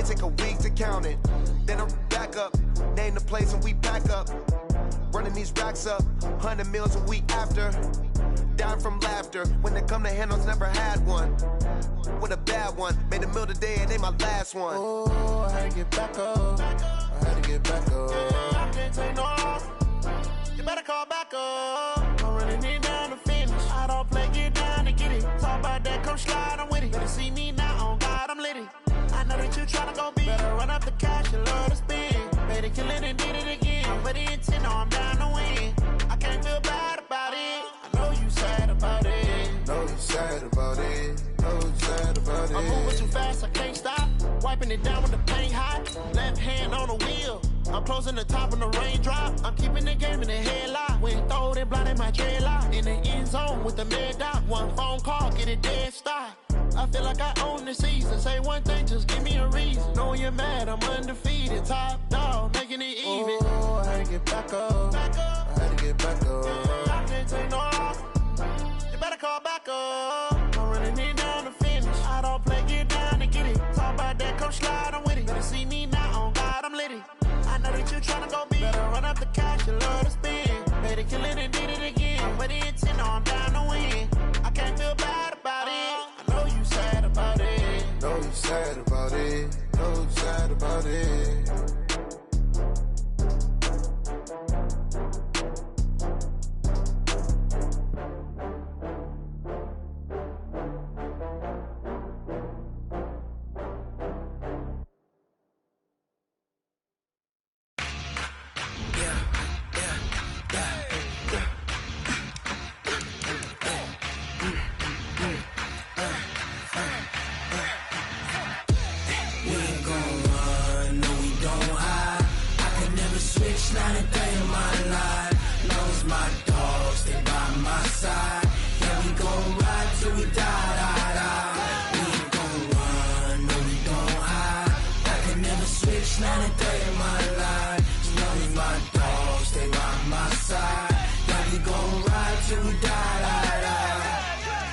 It take a week to count it. Then I'm back up, name the place and we pack up. Running these racks up, 100 meals a week after. Dying from laughter, when they come to handles, never had one. With a bad one, made a meal today and they my last one. Oh, I had to get back up, I had to get back up. I can't take no off, you better call back up. I'm running it down to finish, I don't play, get down to get it. Talk about that, come slide, I'm with it. Better see me now, on God, I'm litty. I know that you tryna go big, better run up the cash, you love to spend. Made it, kill it and did it again. I'm with the intent, no, I'm down to win. I can't feel bad about it, I know you sad about it. Know you sad about it, know you sad about it. I'm moving too fast, I can't stop. Wiping it down with the paint hot. Left hand on the wheel. I'm closing the top when the raindrop. I'm keeping the game in the headlock. When throwed and blinded my dreadlock. In the end zone with the mad dot. One phone call, get it dead stop. I feel like I own the season. Say one thing, just give me a reason. Knowing you're mad, I'm undefeated. Top dog, making it even. Oh, I had to get back up, I had to get back up. I can't take no off, you better call back up. I'm running it down to finish, I don't play, get down to get it. Talk about that, come slide, I'm with it. Better see me now, on God, I'm litty. I know that you tryna go big, better run up the cash, you love to spend. Made it, kill it and did it again. With the intent, no, I'm down to win. I can't feel bad about it, I know you sad about it. Know you sad about it, know you sad about it.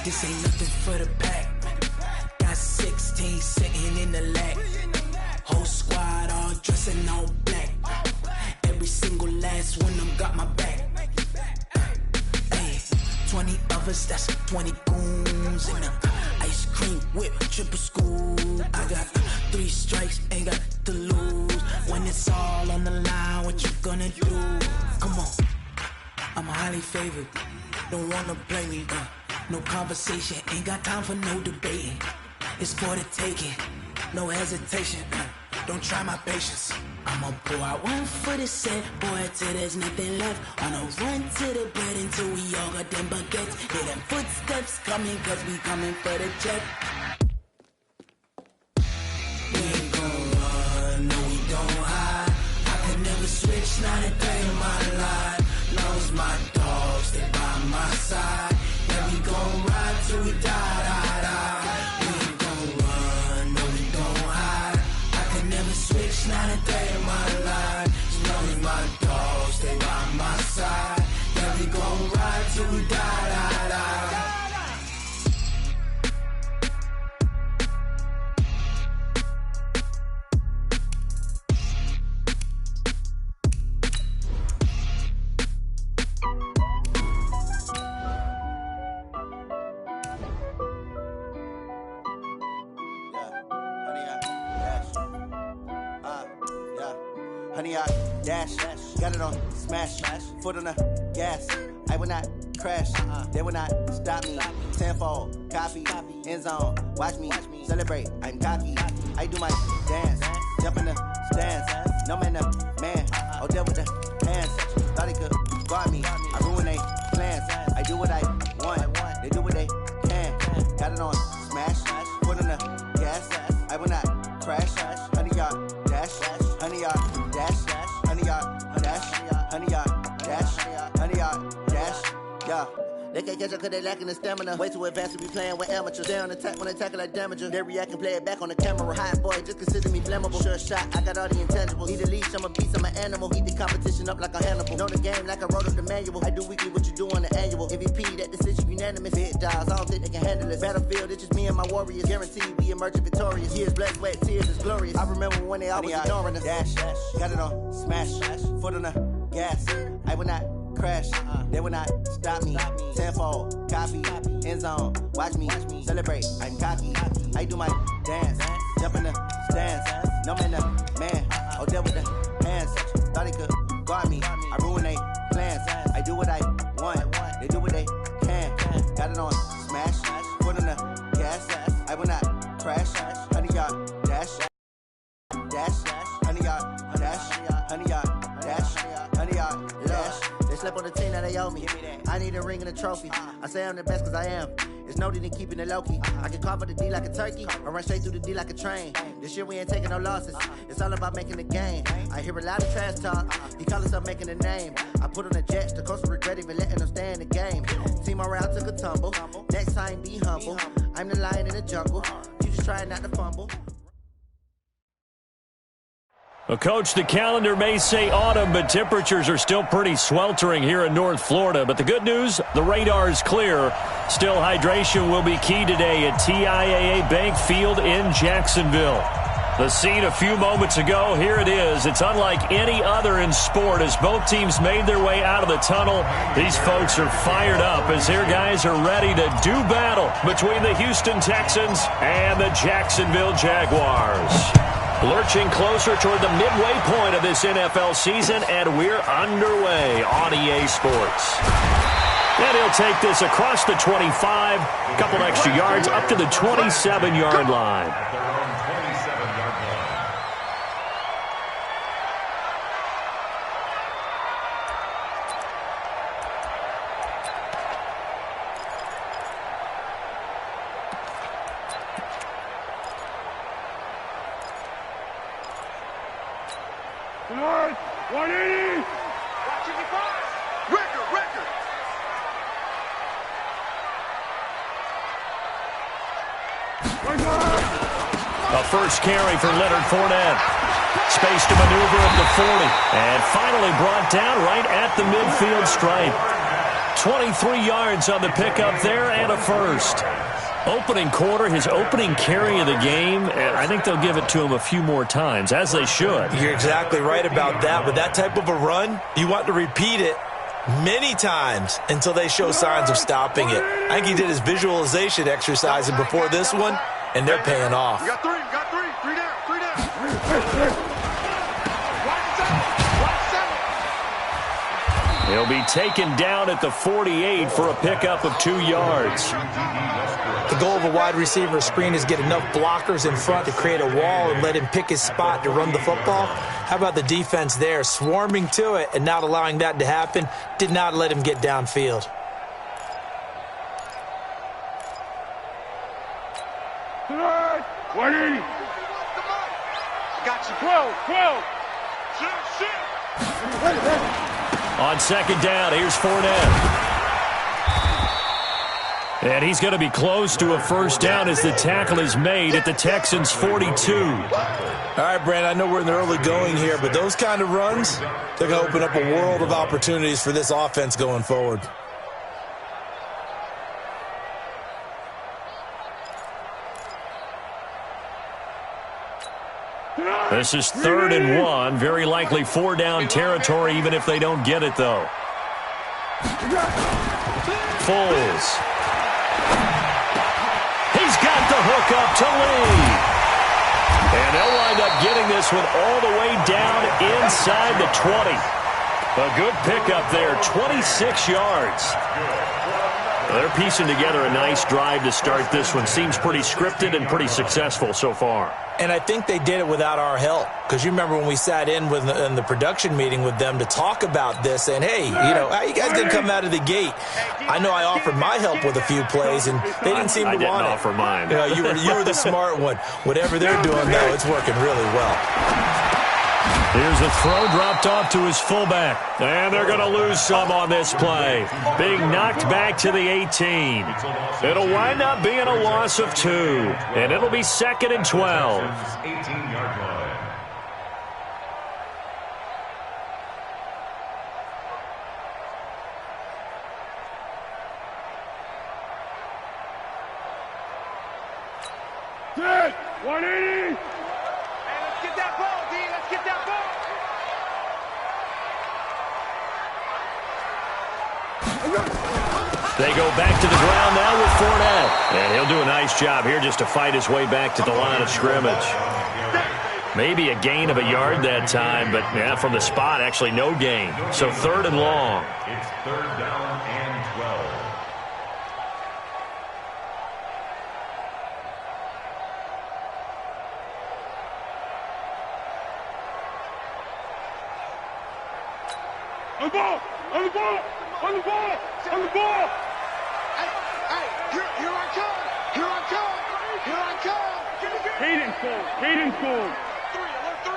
This ain't nothing for the pack. Got 16 sitting in the lap. Whole squad all dressing all black. Every single last one of them got my back. Hey, 20 of us, that's 20 goons in the ice cream whip, triple scoop. I got 3 strikes, ain't got to lose. When it's all on the line, what you gonna do? Come on, I'm highly favored. Don't wanna play me, no conversation, ain't got time for no debating. It's for the taking, no hesitation. Don't try my patience. I'ma pour out one for the set, boy, till there's nothing left. On a run to the bread until we all got them baguettes. Hear them footsteps coming, cause we coming for the check. We ain't gon' run, no we don't hide. I could never switch, not a day in my life. Long as my dogs stay by my side. Yeah, we gon' ride till we die, die, die. We ain't gon' run, no we don't hide. I could never switch, not a day in my life. As long as my dogs stay by my side. Yeah, we gon' ride till we die, die, die. Honey, I dash, got it on smash, foot on the gas. I will not crash, they will not stop me. Tenfold, copy, end zone, watch me celebrate. I'm cocky, I do my dance, jump in the stands. No man, the man, oh, deal with the hands. Thought he could guard me, I ruin they plans. I do what I want, they do what they can. Got it on smash, foot on the gas. I will not crash, honey, y'all dash, honey, y'all dash, honey, y'all dash, honey, y'all dash, honey, y'all dash, yeah. They can't catch up cause they lacking the stamina. Way too advanced to be playing with amateurs. They on attack when they tackle like damager. They react and play it back on the camera. Hot boy, just consider me flammable. Sure shot, I got all the intangibles. Need a leash, I'm a beast, I'm an animal. Heat the competition up like a Hannibal. Know the game like I wrote up the manual. I do weekly what you do on the annual. MVP, that decision unanimous. Big dogs, I don't think they can handle it. Battlefield, it's just me and my warriors. Guaranteed we emerging victorious. Years, blood, sweat, tears is glorious. I remember when they always ignoring us. Dash, got it on, smash, foot on the gas. I will not crash, they will not stop me. Tenfold, copy, end zone, watch me celebrate. I'm cocky, I do my dance, jump in the stands. No man, the man, oh, there with the hands. Thought he could guard me, I ruin they plans. I do what I want, they do what they can. Got it on, smash, foot on the gas. I will not crash, 100-yard dash, 100-yard dash, 100-yard dash, 100-yard dash. They slept on the team, now they owe me. I need a ring and a trophy. I say I'm the best cause I am. It's no need in keeping it low-key. I can cover the D like a turkey or run straight through the D like a train. This year we ain't taking no losses. It's all about making the game. I hear a lot of trash talk. He call us up making a name. I put on the Jets. The coach will regret even letting them stay in the game. Team around took a tumble. Next time be humble. I'm the lion in the jungle. You just trying not to fumble. Well, Coach, the calendar may say autumn, but temperatures are still pretty sweltering here in North Florida. But the good news, the radar is clear. Still, hydration will be key today at TIAA Bank Field in Jacksonville. The scene a few moments ago, here it is. It's unlike any other in sport as both teams made their way out of the tunnel. These folks are fired up as their guys are ready to do battle between the Houston Texans and the Jacksonville Jaguars. Lurching closer toward the midway point of this NFL season, and we're underway on EA Sports. And he'll take this across the 25, a couple extra yards up to the 27-yard line. A first carry for Leonard Fournette. Space to maneuver at the 40. And finally brought down right at the midfield stripe. 23 yards on the pickup there and a first. Opening quarter, his opening carry of the game, and I think they'll give it to him a few more times, as they should. You're exactly right about that. With that type of a run, you want to repeat it many times until they show signs of stopping it. I think he did his visualization exercise before this one, and they're paying off. You got three down. He'll be taken down at the 48 for a pickup of 2 yards. The goal of a wide receiver screen is get enough blockers in front to create a wall and let him pick his spot to run the football. How about the defense there, swarming to it and not allowing that to happen? Did not let him get downfield. Got you. 12. On second down, here's Fournette. And he's going to be close to a first down as the tackle is made at the Texans' 42. All right, Brand, I know we're in the early going here, but those kind of runs, they're going to open up a world of opportunities for this offense going forward. This is 3rd and 1. Very likely 4-down territory, even if they don't get it, though. Foles. He's got the hook up to Lee. And they'll wind up getting this one all the way down inside the 20. A good pickup there, 26 yards. They're piecing together a nice drive to start this one. Seems pretty scripted and pretty successful so far. And I think they did it without our help. Because you remember when we sat in the production meeting with them to talk about this, saying, hey, how you guys going to come out of the gate? I know I offered my help with a few plays, and they didn't seem to want it. I didn't offer mine. You were the smart one. Whatever they're doing, though, it's working really well. Here's a throw dropped off to his fullback. And they're going to lose some on this play. Being knocked back to the 18. It'll wind up being a loss of 2. And it'll be 2nd and 12. 18-yard line. Good. 180. Hey, let's get that ball, D. Let's get that ball. They go back to the ground now with Fournette. And he'll do a nice job here just to fight his way back to the line of scrimmage. Maybe a gain of a yard that time, but yeah, from the spot, actually no gain. So 3rd and long. It's 3rd down and 12. On the ball! On the ball! On the ball! On the ball! Hey, here I come! Here I come! Here I come! Hayden scored! Hayden scored! 3, alert 3!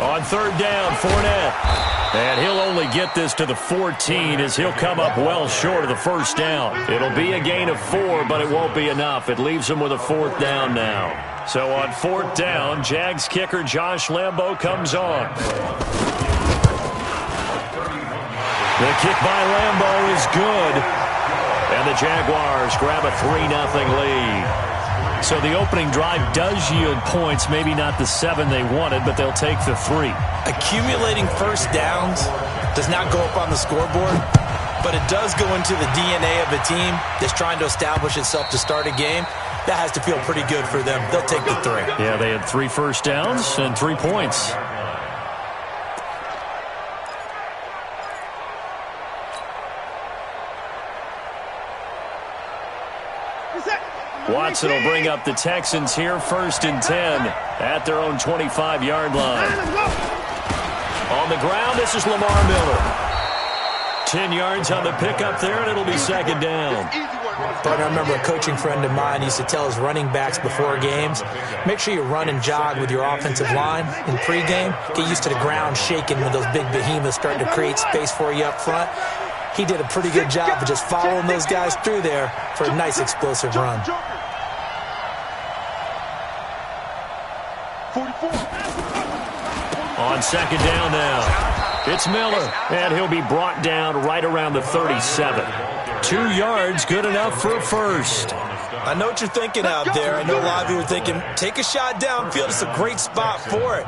On 3rd down, Fournette. And he'll only get this to the 14 as he'll come up well short of the 1st down. It'll be a gain of 4, but it won't be enough. It leaves him with a 4th down now. So on 4th down, Jags kicker Josh Lambo comes on. The kick by Lambo is good. And the Jaguars grab a 3-0 lead. So the opening drive does yield points, maybe not the 7 they wanted, but they'll take the 3. Accumulating first downs does not go up on the scoreboard, but it does go into the DNA of a team that's trying to establish itself to start a game. That has to feel pretty good for them. They'll take the 3. Yeah, they had 3 first downs and 3 points. Watson will bring up the Texans here, 1st and 10 at their own 25-yard line. On the ground, this is Lamar Miller. 10 yards on the pickup there, and it'll be 2nd down. But I remember a coaching friend of mine used to tell his running backs before games, make sure you run and jog with your offensive line in pregame. Get used to the ground shaking when those big behemoths starting to create space for you up front. He did a pretty good job of just following those guys through there for a nice explosive run. 44. On 2nd down now, it's Miller, and he'll be brought down right around the 37. 2 yards, good enough for a 1st. I know what you're thinking out there. I know a lot of you are thinking, take a shot downfield. It's a great spot for it.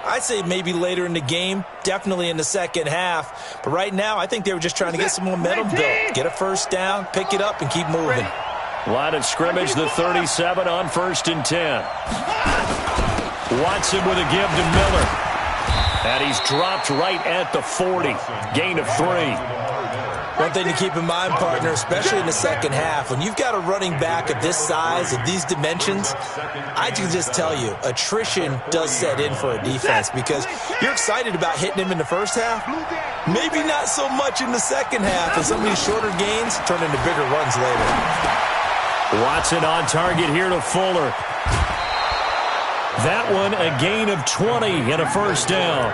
I'd say maybe later in the game, definitely in the 2nd half. But right now, I think they were just trying to get some momentum built. Get a 1st down, pick it up, and keep moving. Line of scrimmage, the 37 on 1st and 10. Watson with a give to Miller. And he's dropped right at the 40. Gain of 3. One thing to keep in mind, partner, especially in the 2nd half, when you've got a running back of this size, of these dimensions, I can just tell you, attrition does set in for a defense because you're excited about hitting him in the 1st half. Maybe not so much in the 2nd half, as some of these shorter gains turn into bigger runs later. Watson on target here to Fuller. That one a gain of 20 and a 1st down.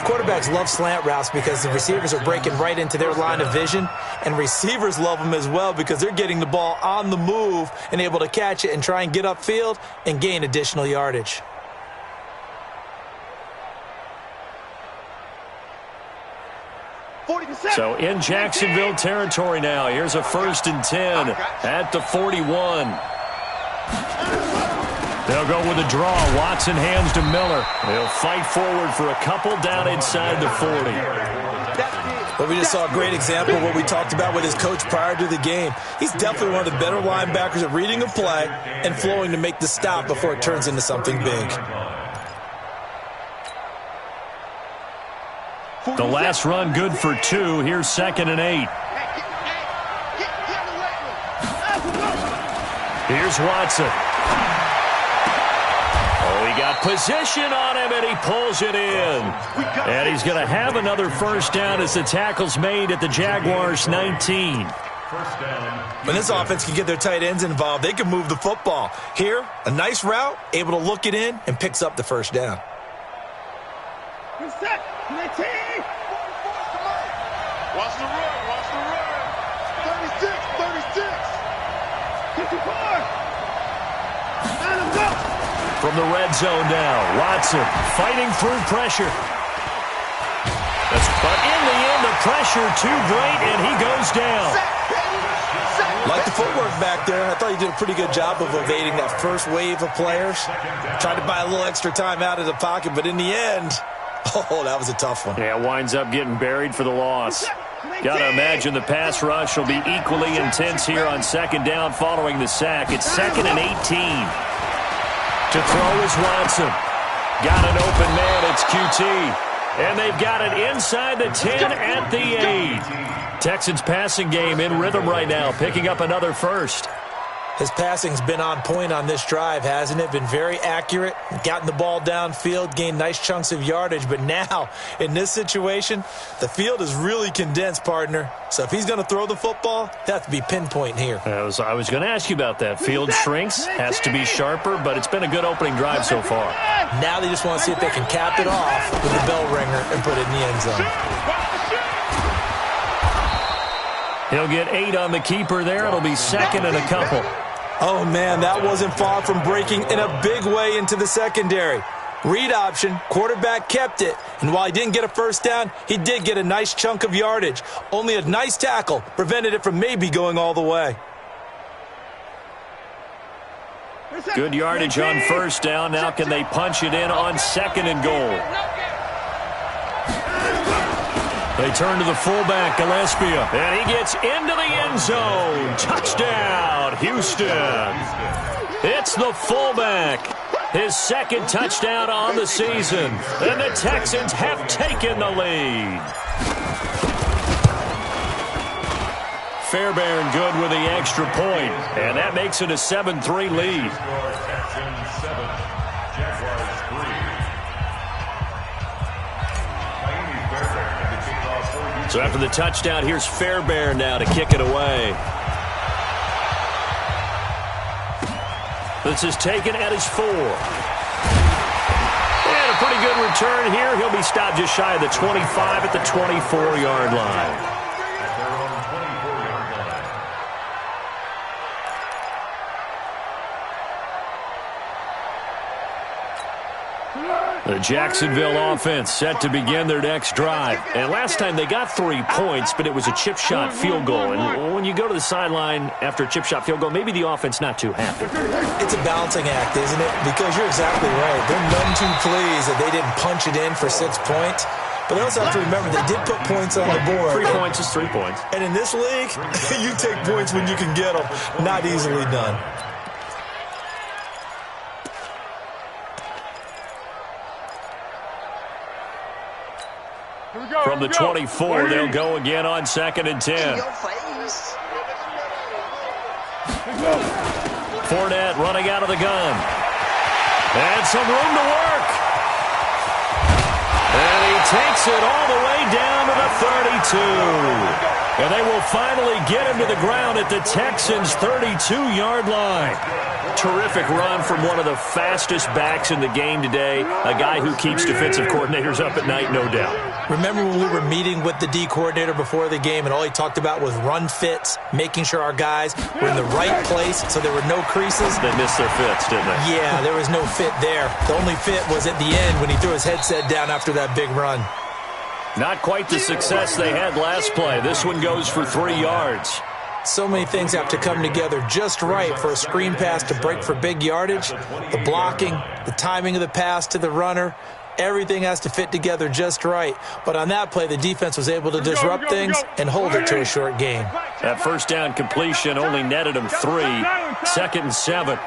Quarterbacks love slant routes because the receivers are breaking right into their line of vision, and receivers love them as well because they're getting the ball on the move and able to catch it and try and get upfield and gain additional yardage. So in Jacksonville territory now. Here's a 1st and 10 at the 41. They'll go with a draw. Watson hands to Miller. They'll fight forward for a couple down inside the 40. But we just saw a great example of what we talked about with his coach prior to the game. He's definitely one of the better linebackers at reading a play and flowing to make the stop before it turns into something big. The last run good for 2. Here's 2nd and 8. Here's Watson. Got position on him, and he pulls it in. And he's going to have another 1st down as the tackle's made at the Jaguars' 19. First down. When this offense can get their tight ends involved, they can move the football. Here, a nice route, able to look it in, and picks up the first down. Good set. 19. Watch the run. Watch the run. 36. 36. 54. Let him go. From the red zone now, Watson fighting through pressure. But in the end, the pressure too great, and he goes down. Like the footwork back there, I thought he did a pretty good job of evading that first wave of players. Tried to buy a little extra time out of the pocket, but in the end, oh, that was a tough one. Yeah, winds up getting buried for the loss. Got to imagine the pass rush will be equally intense here on second down following the sack. It's 2nd and 18. To throw is Watson. Got an open man, it's QT. And they've got it inside the 10 at the 8. Texans passing game in rhythm right now, picking up another first. His passing's been on point on this drive, hasn't it? Been very accurate, gotten the ball downfield, gained nice chunks of yardage. But now, in this situation, the field is really condensed, partner. So if he's going to throw the football, he'll have to be pinpoint here. I was going to ask you about that. Field shrinks, has to be sharper, but it's been a good opening drive so far. Now they just want to see if they can cap it off with the bell ringer and put it in the end zone. He'll get 8 on the keeper there. It'll be 2nd and a couple. Oh, man, that wasn't far from breaking in a big way into the secondary. Read option, quarterback kept it, and while he didn't get a first down, he did get a nice chunk of yardage. Only a nice tackle prevented it from maybe going all the way. Good yardage on first down. Now can they punch it in on 2nd and goal? They turn to the fullback, Gillespie, and he gets into the end zone. Touchdown, Houston. It's the fullback. His 2nd touchdown on the season. And the Texans have taken the lead. Fairbairn good with the extra point, and that makes it a 7-3 lead. Texans 7, Jaguars 3. So after the touchdown, here's Fairbairn now to kick it away. This is taken at his 4. And a pretty good return here. He'll be stopped just shy of the 25 at the 24-yard line. The Jacksonville offense set to begin their next drive. And last time they got 3 points, but it was a chip shot field goal. And when you go to the sideline after a chip shot field goal, maybe the offense not too happy. It's a balancing act, isn't it? Because you're exactly right. They're none too pleased that they didn't punch it in for 6 points. But they also have to remember they did put points on the board. 3 points is 3 points. And in this league, you take points when you can get them. Not easily done. From the 24, they'll go again on 2nd and 10. Fournette running out of the gun. And some room to work. And he takes it all the way down to the 32. And they will finally get him to the ground at the Texans' 32-yard line. Terrific run from one of the fastest backs in the game today, a guy who keeps defensive coordinators up at night, no doubt. Remember when we were meeting with the D coordinator before the game and all he talked about was run fits, making sure our guys were in the right place so there were no creases? They missed their fits, didn't they? Yeah, there was no fit there. The only fit was at the end when he threw his headset down after that big run. Not quite the success they had last play. This one goes for 3 yards. So many things have to come together just right for a screen pass to break for big yardage. The blocking, the timing of the pass to the runner, everything has to fit together just right. But on that play, the defense was able to disrupt things and hold it to a short gain. That first down completion only netted him 3. 2nd and 7.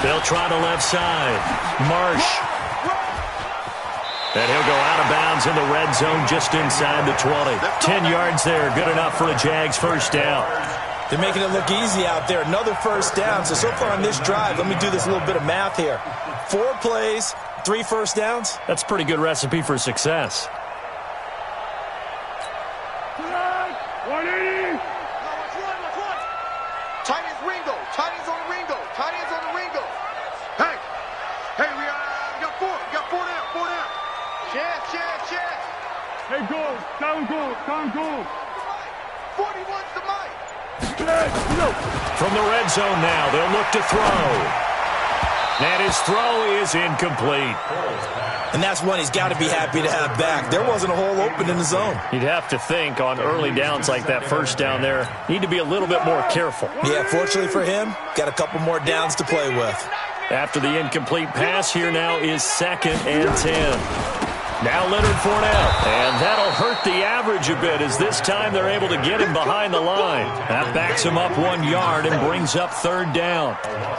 They'll try the left side. Marsh. And he'll go out of bounds in the red zone just inside the 20. 10 yards there. Good enough for a Jags first down. They're making it look easy out there. Another first down. So far on this drive, let me do this little bit of math here. 4 plays, 3 first downs. That's a pretty good recipe for success. 180. Tight ends Ringo. Tight ends on the Ringo. Tight ends on the Ringo. Hey, we got 4. We got 4 down. 4 down. Chance. Hey, goal. Down goal. 41's the mic. From the red zone now, they'll look to throw. And his throw is incomplete. And that's one he's got to be happy to have back. There wasn't a hole open in the zone. You'd have to think on early downs like that first down there, need to be a little bit more careful. Yeah, fortunately for him, got a couple more downs to play with. After the incomplete pass, here now is 2nd and 10. Now Leonard Fournette, and that'll hurt the average a bit as this time they're able to get him behind the line. That backs him up 1 yard and brings up 3rd down.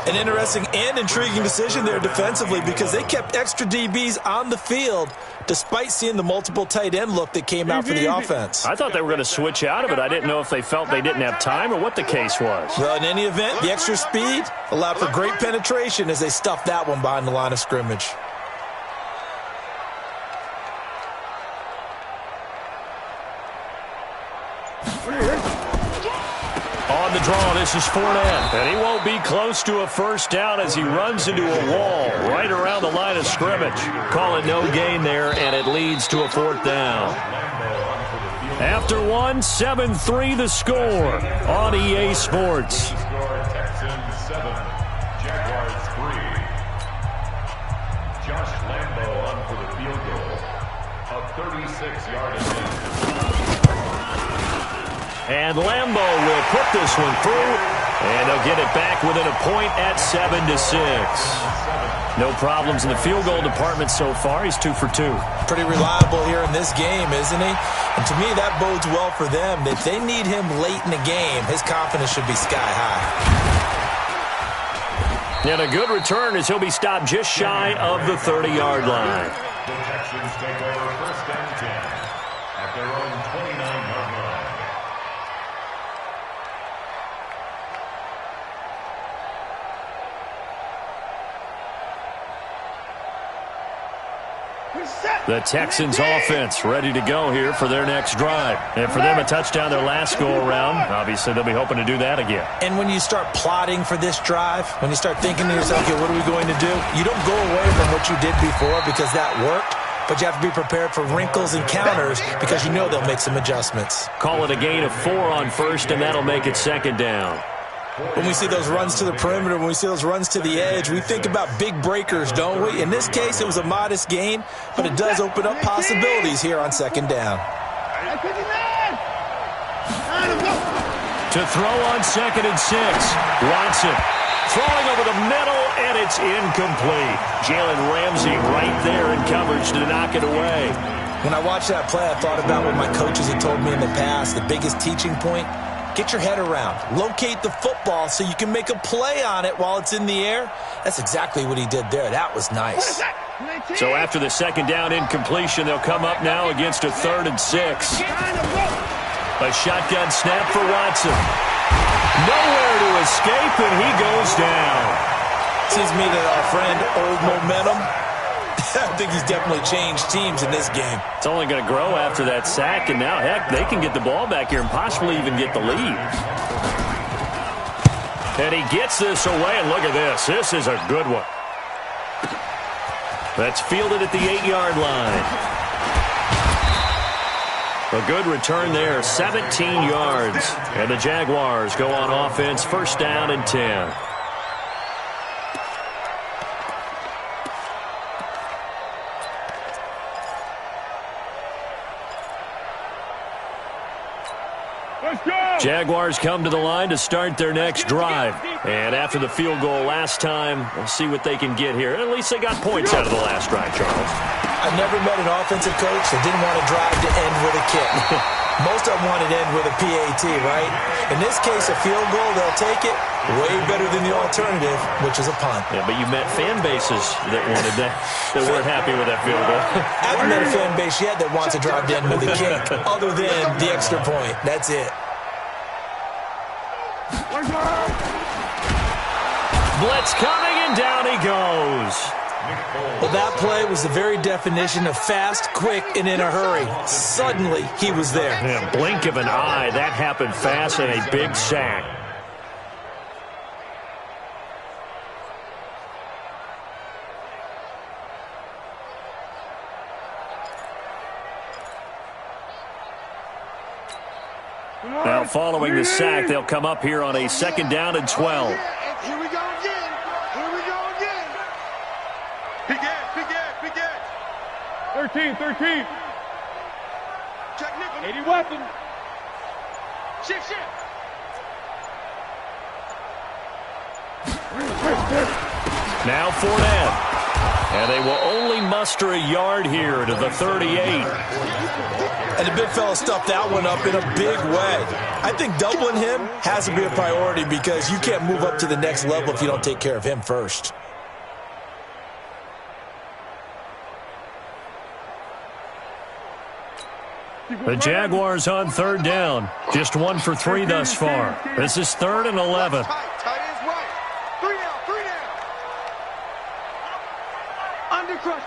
An interesting and intriguing decision there defensively because they kept extra DBs on the field despite seeing the multiple tight end look that came out for the offense. I thought they were going to switch out of it. I didn't know if they felt they didn't have time or what the case was. Well, in any event, the extra speed allowed for great penetration as they stuffed that one behind the line of scrimmage. On the draw, this is Fournette, and he won't be close to a first down as he runs into a wall right around the line of scrimmage. Call it no gain there, and it leads to a 4th down. After 1, 7-3 the score on EA Sports. Texans 7, Jaguars 3. Josh Lambo on for the field goal. A 36-yard attempt. And Lambo will put this one through, and they'll get it back within a point at 7-6. No problems in the field goal department so far. He's 2 for 2. Pretty reliable here in this game, isn't he? And to me, that bodes well for them. If they need him late in the game, his confidence should be sky high. And a good return as he'll be stopped just shy of the 30-yard line. The Texans take over 1st and 10 at their own 29-yard line. The Texans offense ready to go here for their next drive. And for them, a touchdown their last go-around. Obviously, they'll be hoping to do that again. And when you start plotting for this drive, when you start thinking to yourself, okay, what are we going to do? You don't go away from what you did before because that worked, but you have to be prepared for wrinkles and counters because you know they'll make some adjustments. Call it a gain of 4 on first, and that'll make it 2nd down. When we see those runs to the perimeter, when we see those runs to the edge, we think about big breakers, don't we? In this case, it was a modest gain, but it does open up possibilities here on 2nd down. To throw on 2nd and 6. Watson throwing over the middle, and it's incomplete. Jalen Ramsey right there in coverage to knock it away. When I watched that play, I thought about what my coaches had told me in the past. The biggest teaching point, get your head around. Locate the football so you can make a play on it while it's in the air. That's exactly what he did there. That was nice. So after the 2nd down incompletion, they'll come up now against a 3rd and 6. A shotgun snap for Watson. Nowhere to escape, and he goes down. Seems to me that our friend, Old Momentum, I think he's definitely changed teams in this game. It's only going to grow after that sack, and now, heck, they can get the ball back here and possibly even get the lead. And he gets this away, and look at this. This is a good one. That's fielded at the 8-yard line. A good return there, 17 yards. And the Jaguars go on offense, 1st down and 10. Jaguars come to the line to start their next drive. And after the field goal last time, we'll see what they can get here. At least they got points out of the last drive, Charles. I've never met an offensive coach that didn't want to drive to end with a kick. Most of them want to end with a PAT, right? In this case, a field goal, they'll take it. Way better than the alternative, which is a punt. Yeah, but you met fan bases that wanted that, that weren't happy with that field goal. I haven't met a fan base yet that wants to drive to end with a kick, other than the extra point. That's it. Blitz coming, and down he goes. Well, that play was the very definition of fast, quick, and in a hurry. Suddenly, he was there. Yeah, blink of an eye, that happened fast, and a big sack. Now, following the sack, they'll come up here on a 2nd down and 12. Here we go again. Here we go again. Big edge. 13. Check nickel. 80 weapon. Shift. Now Fournette. And they will only muster a yard here to the 38. And the big fella stuffed that one up in a big way. I think doubling him has to be a priority because you can't move up to the next level if you don't take care of him first. The Jaguars on 3rd down. Just 1 for 3 thus far. This is 3rd and 11. Tight ends right. 3 down. Under crunch.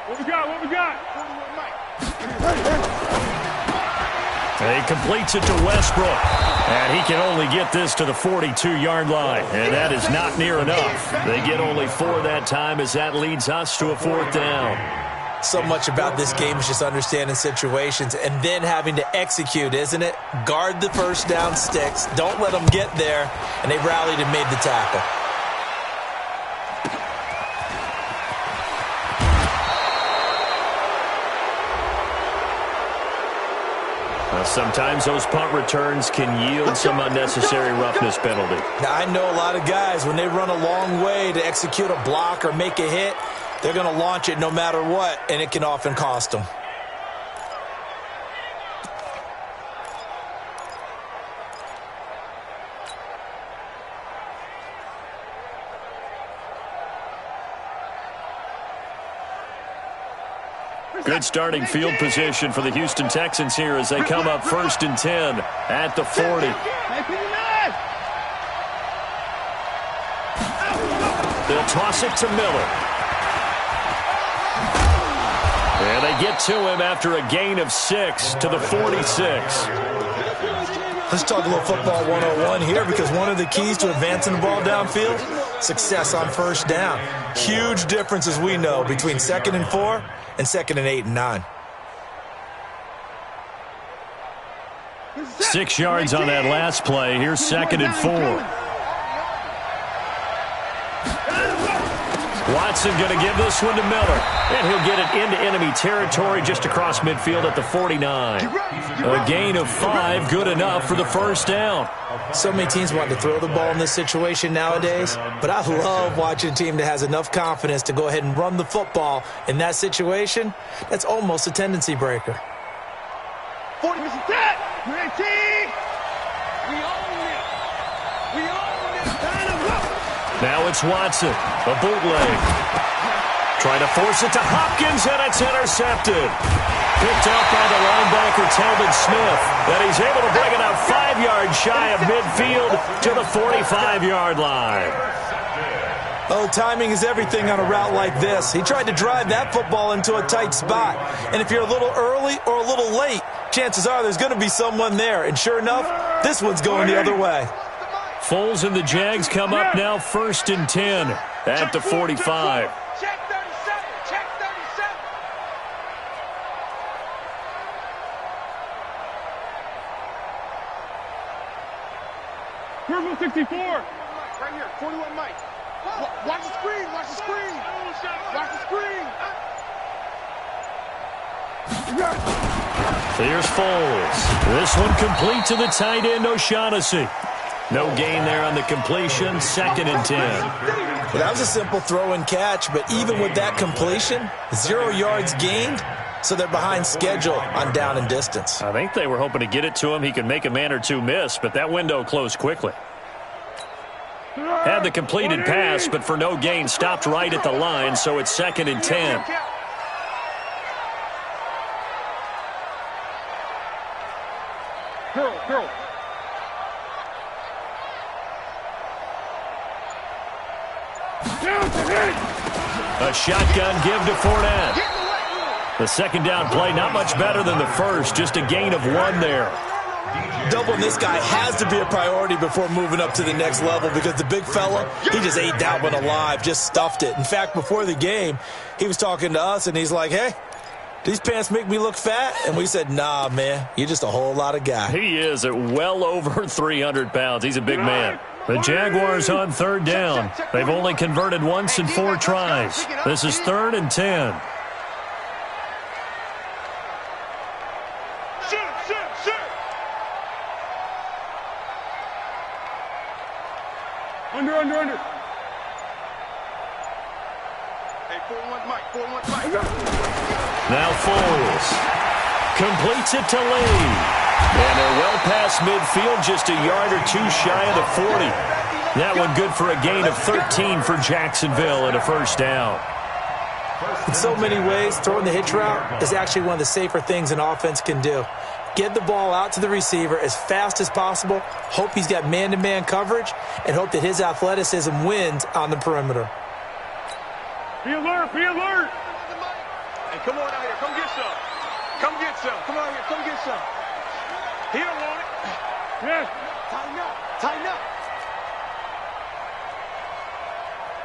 What we got? He completes it to Westbrook. And he can only get this to the 42-yard line. And that is not near enough. They get only 4 that time as that leads us to a 4th down. So much about this game is just understanding situations and then having to execute, isn't it? Guard the first down sticks. Don't let them get there. And they rallied and made the tackle. Sometimes those punt returns can yield some unnecessary roughness penalty. Now, I know a lot of guys, when they run a long way to execute a block or make a hit, they're going to launch it no matter what, and it can often cost them. Good starting field position for the Houston Texans here as they come up 1st and 10 at the 40. They'll toss it to Miller. And they get to him after a gain of 6 to the 46. Let's talk a little football 101 here because one of the keys to advancing the ball downfield, success on 1st down. Huge difference, as we know, between 2nd and 4 and 2nd and 8 and 9. 6 yards on that last play. Here's 2nd and 4. Watson going to give this one to Miller. And he'll get it into enemy territory just across midfield at the 49. A gain of 5, good enough for the 1st down. So many teams want to throw the ball in this situation nowadays, but I love watching a team that has enough confidence to go ahead and run the football. In that situation, that's almost a tendency breaker. 40 is that. 19. We own it. Now it's Watson, a bootleg. Trying to force it to Hopkins, and it's intercepted. Picked out by the linebacker, Telvin Smith. And he's able to bring it out 5 yards shy of midfield to the 45-yard line. Oh, timing is everything on a route like this. He tried to drive that football into a tight spot. And if you're a little early or a little late, chances are there's going to be someone there. And sure enough, this one's going the other way. Foles and the Jags come up now 1st and 10 at the 45. Check 37. Check 37. Purple 64. Right here, 41 Mike. Watch the screen. Watch the screen. Watch the screen. Here's Foles. This one complete to the tight end, O'Shaughnessy. No gain there on the completion, 2nd and 10. Well, that was a simple throw and catch, but even with that completion, 0 yards gained, so they're behind schedule on down and distance. I think they were hoping to get it to him. He could make a man or two miss, but that window closed quickly. Had the completed pass, but for no gain, stopped right at the line, so it's 2nd and 10. Girl. A shotgun give to Fournette. The second down play, not much better than the first, just a gain of 1 there. Doubling this guy has to be a priority before moving up to the next level because the big fella, he just ate that one alive, just stuffed it. In fact, before the game, he was talking to us, and he's like, hey, these pants make me look fat? And we said, nah, man, you're just a whole lot of guy. He is at well over 300 pounds. He's a big man. The Jaguars on third down. They've only converted once in 4 tries. This is 3rd and 10. Under. Hey, 4-1 Mike, 4-1 Mike. Now Foles completes it to Lee. And they're well past midfield, just a yard or 2 shy of the 40. That one good for a gain of 13 for Jacksonville and a first down. In so many ways, throwing the hitch route is actually one of the safer things an offense can do. Get the ball out to the receiver as fast as possible, hope he's got man-to-man coverage, and hope that his athleticism wins on the perimeter. Be alert, be alert. Hey, come on out here, come get some. Come get some, come on here, come get some. He don't want it. Yes. Tighten up, tighten up.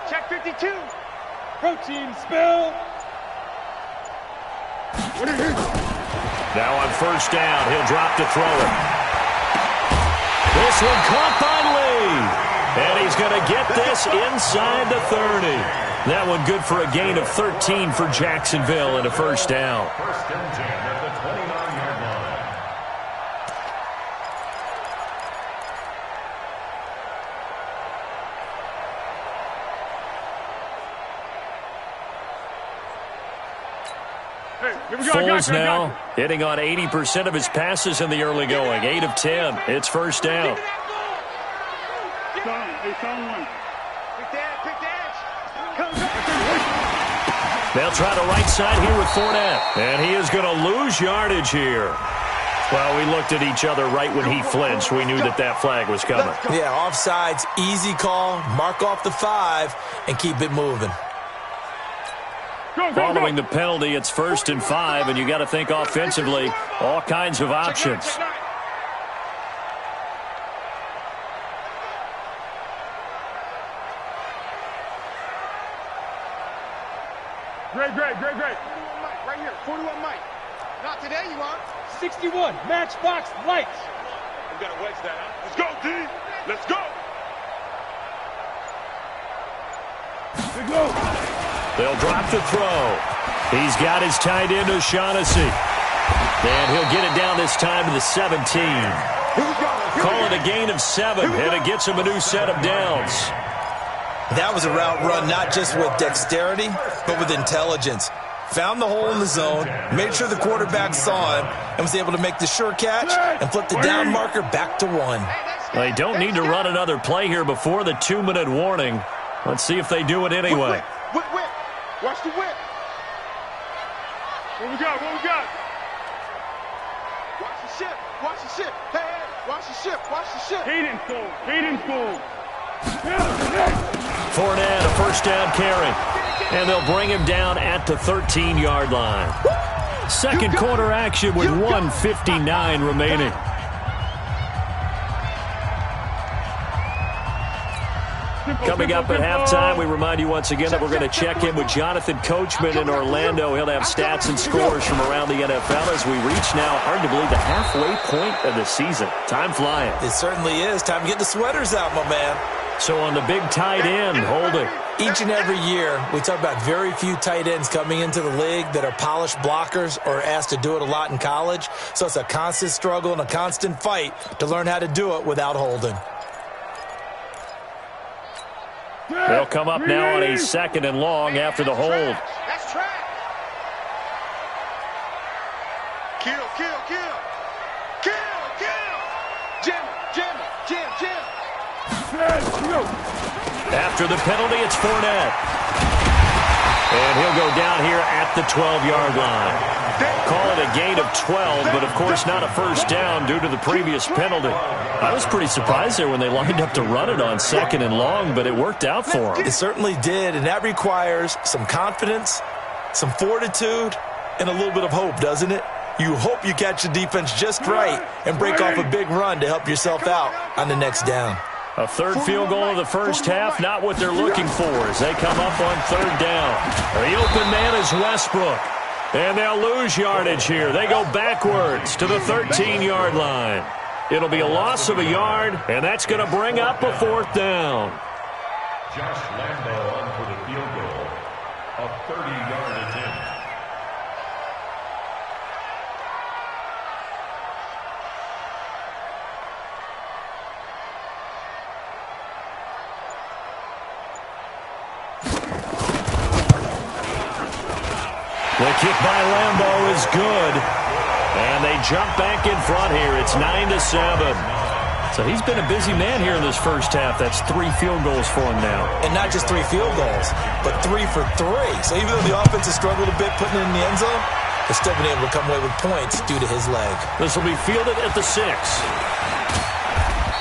Check 52. Protein spill. What are you? Now on first down, he'll drop to throw it. This one caught by Lee. And he's going to get this inside the 30. That one good for a gain of 13 for Jacksonville and a first down. First and 10 at the 29-yard line. Foles now hitting on 80% of his passes in the early going. 8 of 10. It's first down. They'll try the right side here with Fournette. And he is going to lose yardage here. Well, we looked at each other right when he flinched. We knew that flag was coming. Yeah, offsides, easy call, mark off the 5, and keep it moving. Following the penalty, it's 1st and 5, and you got to think offensively, all kinds of options. Great. Right here, 41 Mike. Not today, you are. 61, Matchbox Lights. We got to wedge that, huh? Let's go, D. Let's go. Let's go. They'll drop the throw. He's got his tight end O'Shaughnessy. And he'll get it down this time to the 17. Call it a gain of 7, and it gets him a new set of downs. That was a route run not just with dexterity, but with intelligence. Found the hole in the zone, made sure the quarterback saw him, and was able to make the sure catch and flip the down marker back to 1. They don't need to run another play here before the 2-minute warning. Let's see if they do it anyway. Whip. Watch the whip. What we got? Watch the ship. Hey, watch the ship. Hayden Cole. Fournette, a first down carry. And they'll bring him down at the 13-yard line. Second quarter action with 1:59 remaining. Coming up at halftime, we remind you once again that we're going to check in with Jonathan Coachman in Orlando. He'll have stats and scores from around the NFL as we reach now, hard to believe, the halfway point of the season. Time flying. It certainly is. Time to get the sweaters out, my man. So on the big tight end, Holding. Each and every year, we talk about very few tight ends coming into the league that are polished blockers or asked to do it a lot in college. So it's a constant struggle and a constant fight to learn how to do it without holding. They'll come up now on a 2nd and long after the hold. That's track. Kill. Jim. After the penalty, it's Fournette. And he'll go down here at the 12-yard line. Call it a gain of 12, but of course not a first down due to the previous penalty. I was pretty surprised there when they lined up to run it on 2nd and long, but it worked out for them. It certainly did, and that requires some confidence, some fortitude, and a little bit of hope, doesn't it? You hope you catch the defense just right and break off a big run to help yourself out on the next down. A third field goal of the first half, not what they're looking for as they come up on 3rd down. The open man is Westbrook. And they'll lose yardage here. They go backwards to the 13-yard line. It'll be a loss of a yard, and that's going to bring up a 4th down. Josh Lambo on for the field goal. A 30-yard attempt. The kick by Lambo is good. And they jump back in front here. It's 9-7. So he's been a busy man here in this first half. That's 3 field goals for him now. And not just 3 field goals, but 3 for 3. So even though the offense has struggled a bit putting it in the end zone, they've still been able to come away with points due to his leg. This will be fielded at the 6.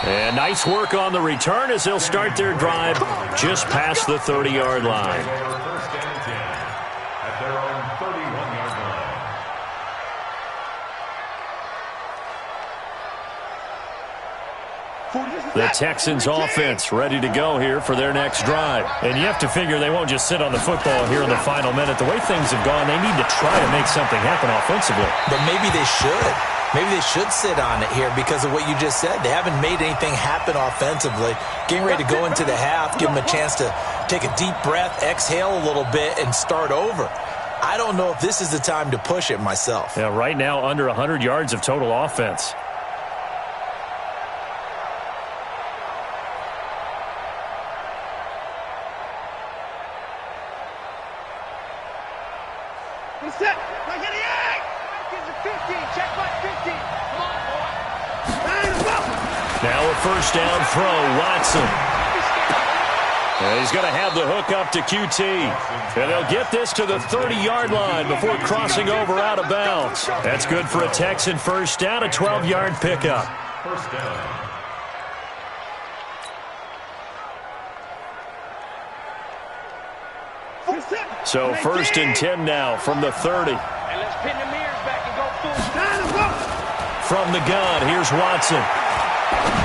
And nice work on the return as they'll start their drive just past the 30-yard line. First and 10 at their own 31-yard line. The Texans offense ready to go here for their next drive. And you have to figure they won't just sit on the football here in the final minute. The way things have gone, they need to try to make something happen offensively. But maybe they should. Maybe they should sit on it here because of what you just said. They haven't made anything happen offensively. Getting ready to go into the half, give them a chance to take a deep breath, exhale a little bit, and start over. I don't know if this is the time to push it myself. Yeah, right now under 100 yards of total offense. Now a first down throw, Watson. And he's going to have the hook up to QT. And they'll get this to the 30-yard line before crossing over out of bounds. That's good for a Texan first down, a 12-yard pickup. First down. So 1st and 10 now from the 30. And let's pin the mirrors back and go full. From the gun, here's Watson.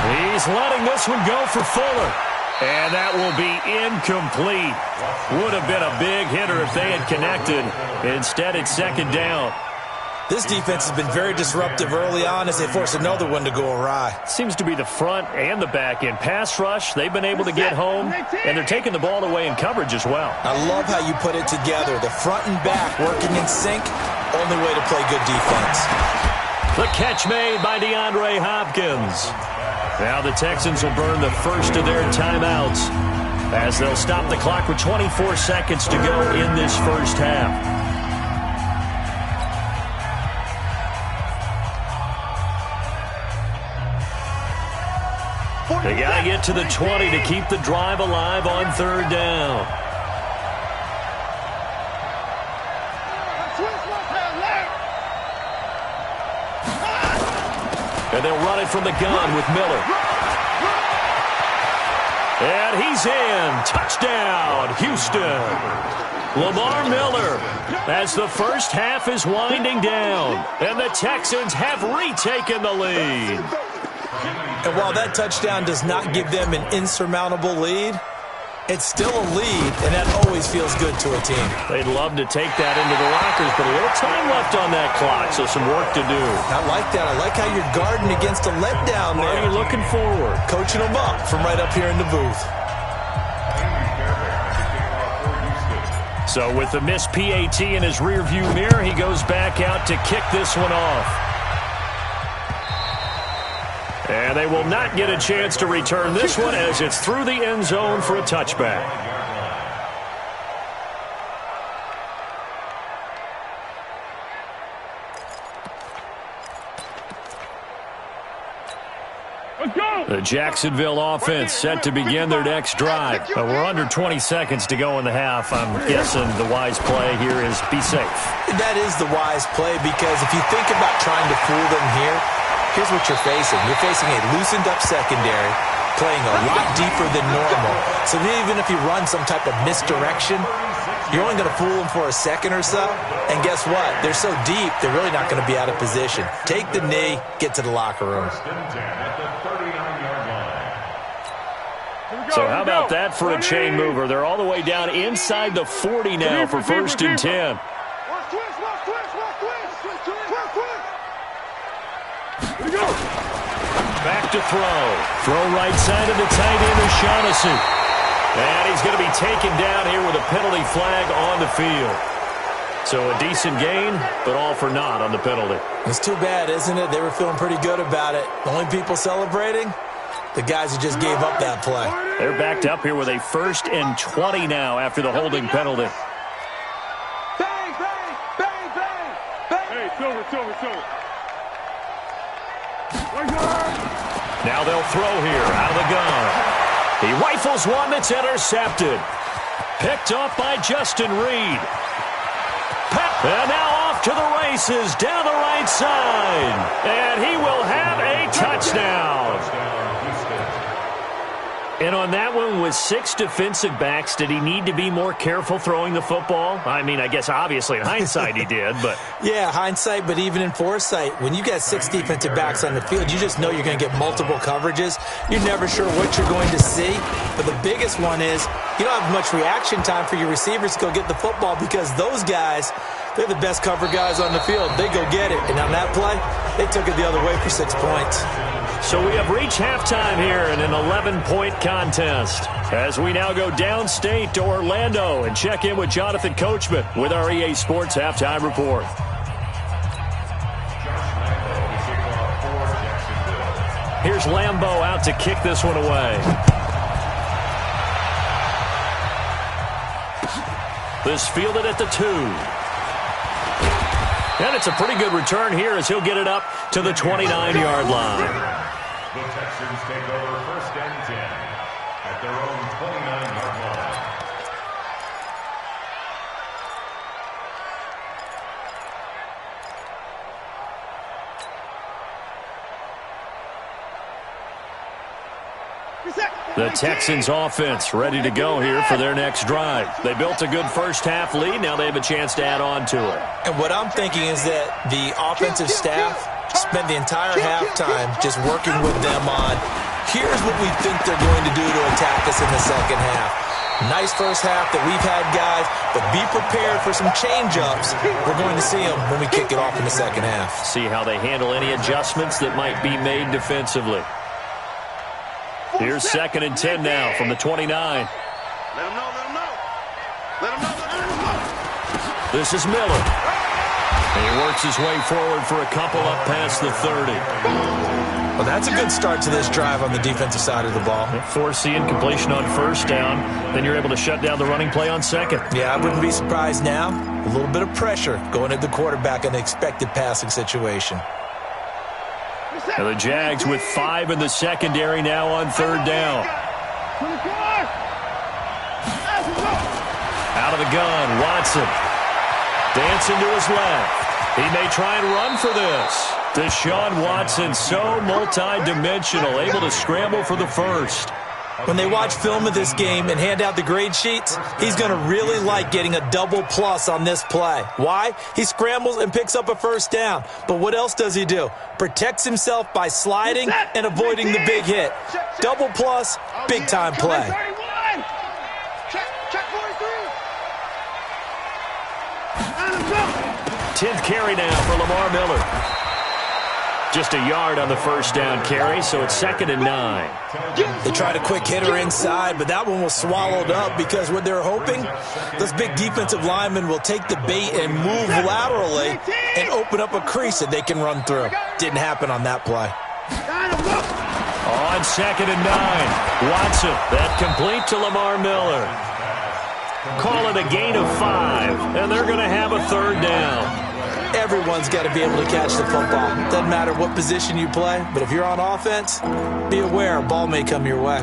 He's letting this one go for Fuller. And that will be incomplete. Would have been a big hitter if they had connected. Instead, it's 2nd down. This defense has been very disruptive early on as they force another one to go awry. Seems to be the front and the back end. Pass rush, they've been able to get home, and they're taking the ball away in coverage as well. I love how you put it together. The front and back working in sync, only way to play good defense. The catch made by DeAndre Hopkins. Now the Texans will burn the first of their timeouts as they'll stop the clock with 24 seconds to go in this first half. They got to get to the 20 to keep the drive alive on 3rd down. And they'll run it from the gun with Miller. And he's in. Touchdown, Houston. Lamar Miller as the first half is winding down. And the Texans have retaken the lead. And while that touchdown does not give them an insurmountable lead, it's still a lead, and that always feels good to a team. They'd love to take that into the lockers, but a little time left on that clock, so some work to do. I like that. I like how you're guarding against a letdown there. Are you looking forward? Coaching them up from right up here in the booth. So with the missed PAT in his rearview mirror, he goes back out to kick this one off. And they will not get a chance to return this one as it's through the end zone for a touchback. The Jacksonville offense set to begin their next drive. We're under 20 seconds to go in the half. I'm guessing the wise play here is be safe. That is the wise play, because if you think about trying to fool them here, here's what you're facing. You're facing a loosened-up secondary, playing a lot deeper than normal. So even if you run some type of misdirection, you're only going to fool them for a second or so. And guess what? They're so deep, they're really not going to be out of position. Take the knee, get to the locker room. So how about that for a chain mover? They're all the way down inside the 40 now for 1st and 10. Back to throw. Throw right side of the tight end, O'Shaughnessy. And he's going to be taken down here with a penalty flag on the field. So a decent gain, but all for naught on the penalty. It's too bad, isn't it? They were feeling pretty good about it. The only people celebrating, the guys who just gave up that play. They're backed up here with a 1st and 20 now after the holding penalty. Bang, bang, bang, bang, bang. Hey, Silver. Now they'll throw here out of the gun. He rifles one that's intercepted. Picked off by Justin Reed. And now off to the races down the right side. And he will have a touchdown. And on that one, with 6 defensive backs, did he need to be more careful throwing the football? I mean, I guess obviously in hindsight he did, but... Yeah, hindsight, but even in foresight, when you got 6 defensive backs on the field, you just know you're going to get multiple coverages. You're never sure what you're going to see. But the biggest one is you don't have much reaction time for your receivers to go get the football, because those guys, they're the best cover guys on the field. They go get it. And on that play, they took it the other way for 6 points. So we have reached halftime here in an 11-point contest, as we now go downstate to Orlando and check in with Jonathan Coachman with our EA Sports Halftime Report. Here's Lambeau out to kick this one away. This fielded at the 2. And it's a pretty good return here as he'll get it up to the 29-yard line. The Texans take over 1st and 10 at their own 29-yard line. The Texans offense ready to go here for their next drive. They built a good first-half lead. Now they have a chance to add on to it. And what I'm thinking is that the offensive staff spent the entire halftime just working with them on, here's what we think they're going to do to attack us in the second half. Nice first half that we've had, guys, but be prepared for some change-ups. We're going to see them when we kick it off in the second half. See how they handle any adjustments that might be made defensively. Here's 2nd and 10 now from the 29. Let him know. This is Miller. And he works his way forward for a couple up past the 30. Well, that's a good start to this drive on the defensive side of the ball. Force the incompletion on 1st down. Then you're able to shut down the running play on 2nd. Yeah, I wouldn't be surprised now. A little bit of pressure going at the quarterback in the expected passing situation. And the Jags with 5 in the secondary now on 3rd down. Out of the gun, Watson. Dancing to his left. He may try and run for this. Deshaun Watson, so multi-dimensional, able to scramble for the 1st. When they watch film of this game and hand out the grade sheets, he's going to really like getting a double plus on this play. Why? He scrambles and picks up a 1st down. But what else does he do? Protects himself by sliding and avoiding the big hit. Double plus, big-time play. Check 43. 10th carry now for Lamar Miller. Just a yard on the 1st down carry, so it's 2nd and 9. They tried a quick hitter inside, but that one was swallowed up because what they're hoping, those big defensive linemen will take the bait and move laterally and open up a crease that they can run through. Didn't happen on that play. On 2nd and 9, Watson, that complete to Lamar Miller. Call it a gain of 5, and they're going to have a 3rd down. Everyone's got to be able to catch the football. Doesn't matter what position you play, but if you're on offense, be aware a ball may come your way.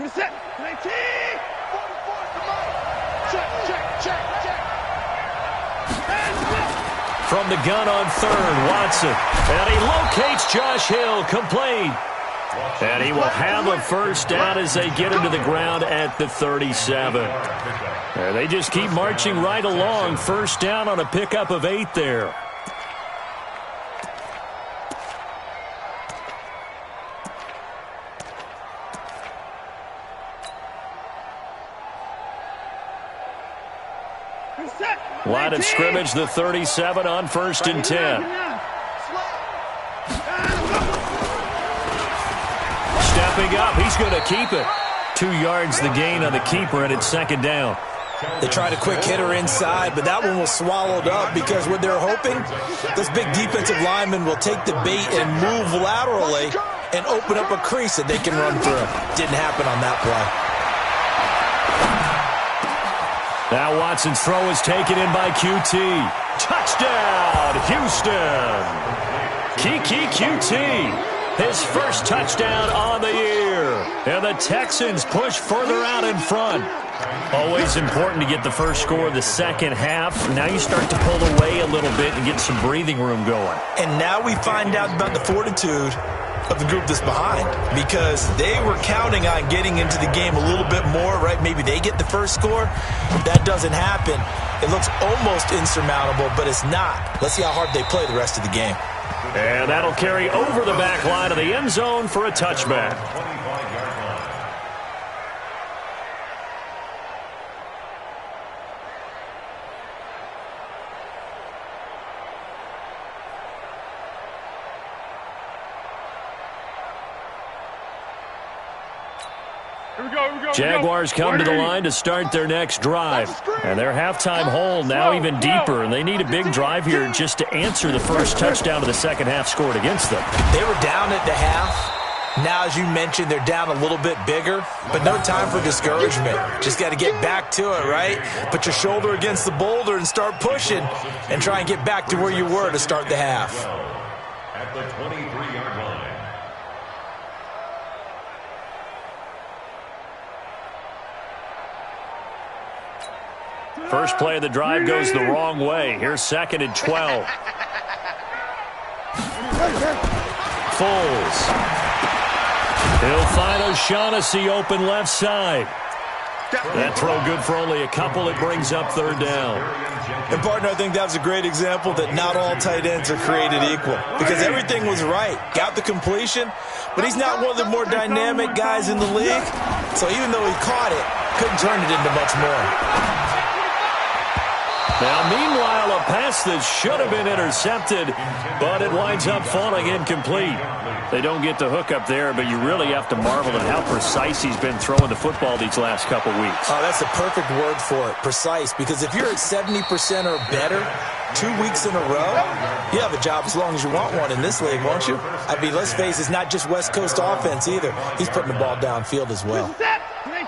Set. 19. 44. Check. From the gun on third, Watson. And he locates Josh Hill, complete. And he will have a first down as they get him to the ground at the 37. And they just keep marching right along. First down on a pickup of 8 there. Line of scrimmage, the 37 on 1st and 10. Stepping up, he's going to keep it. 2 yards the gain on the keeper, and it's 2nd down. They tried a quick hitter inside, but that one was swallowed up because what they're hoping, this big defensive lineman will take the bait and move laterally and open up a crease that they can run through. Didn't happen on that play. Now Watson's throw is taken in by QT. Touchdown, Houston. Kiki QT, his first touchdown on the year. And the Texans push further out in front. Always important to get the first score of the second half. Now you start to pull away a little bit and get some breathing room going. And now we find out about the fortitude of the group that's behind, because they were counting on getting into the game a little bit more, right? Maybe they get the first score. That doesn't happen. It looks almost insurmountable, but it's not. Let's see how hard they play the rest of the game. And that'll carry over the back line of the end zone for a touchback. Jaguars come to the line to start their next drive. And their halftime hole now even deeper, and they need a big drive here just to answer the first touchdown of the second half scored against them. They were down at the half. Now, as you mentioned, they're down a little bit bigger, but no time for discouragement. Just got to get back to it, right? Put your shoulder against the boulder and start pushing and try and get back to where you were to start the half. At the 23-yard line. First play of the drive goes the wrong way. Here's 2nd and 12. Foles. He'll find O'Shaughnessy open left side. That throw good for only a couple. It brings up 3rd down. And, partner, I think that was a great example that not all tight ends are created equal, because everything was right. Got the completion, but he's not one of the more dynamic guys in the league. So even though he caught it, couldn't turn it into much more. Now, meanwhile, a pass that should have been intercepted, but it winds up falling incomplete. They don't get the hook up there, but you really have to marvel at how precise he's been throwing the football these last couple weeks. Oh, that's the perfect word for it, precise, because if you're at 70% or better 2 weeks in a row, you have a job as long as you want one in this league, won't you? I mean, let's face it, it's not just West Coast offense either. He's putting the ball downfield as well.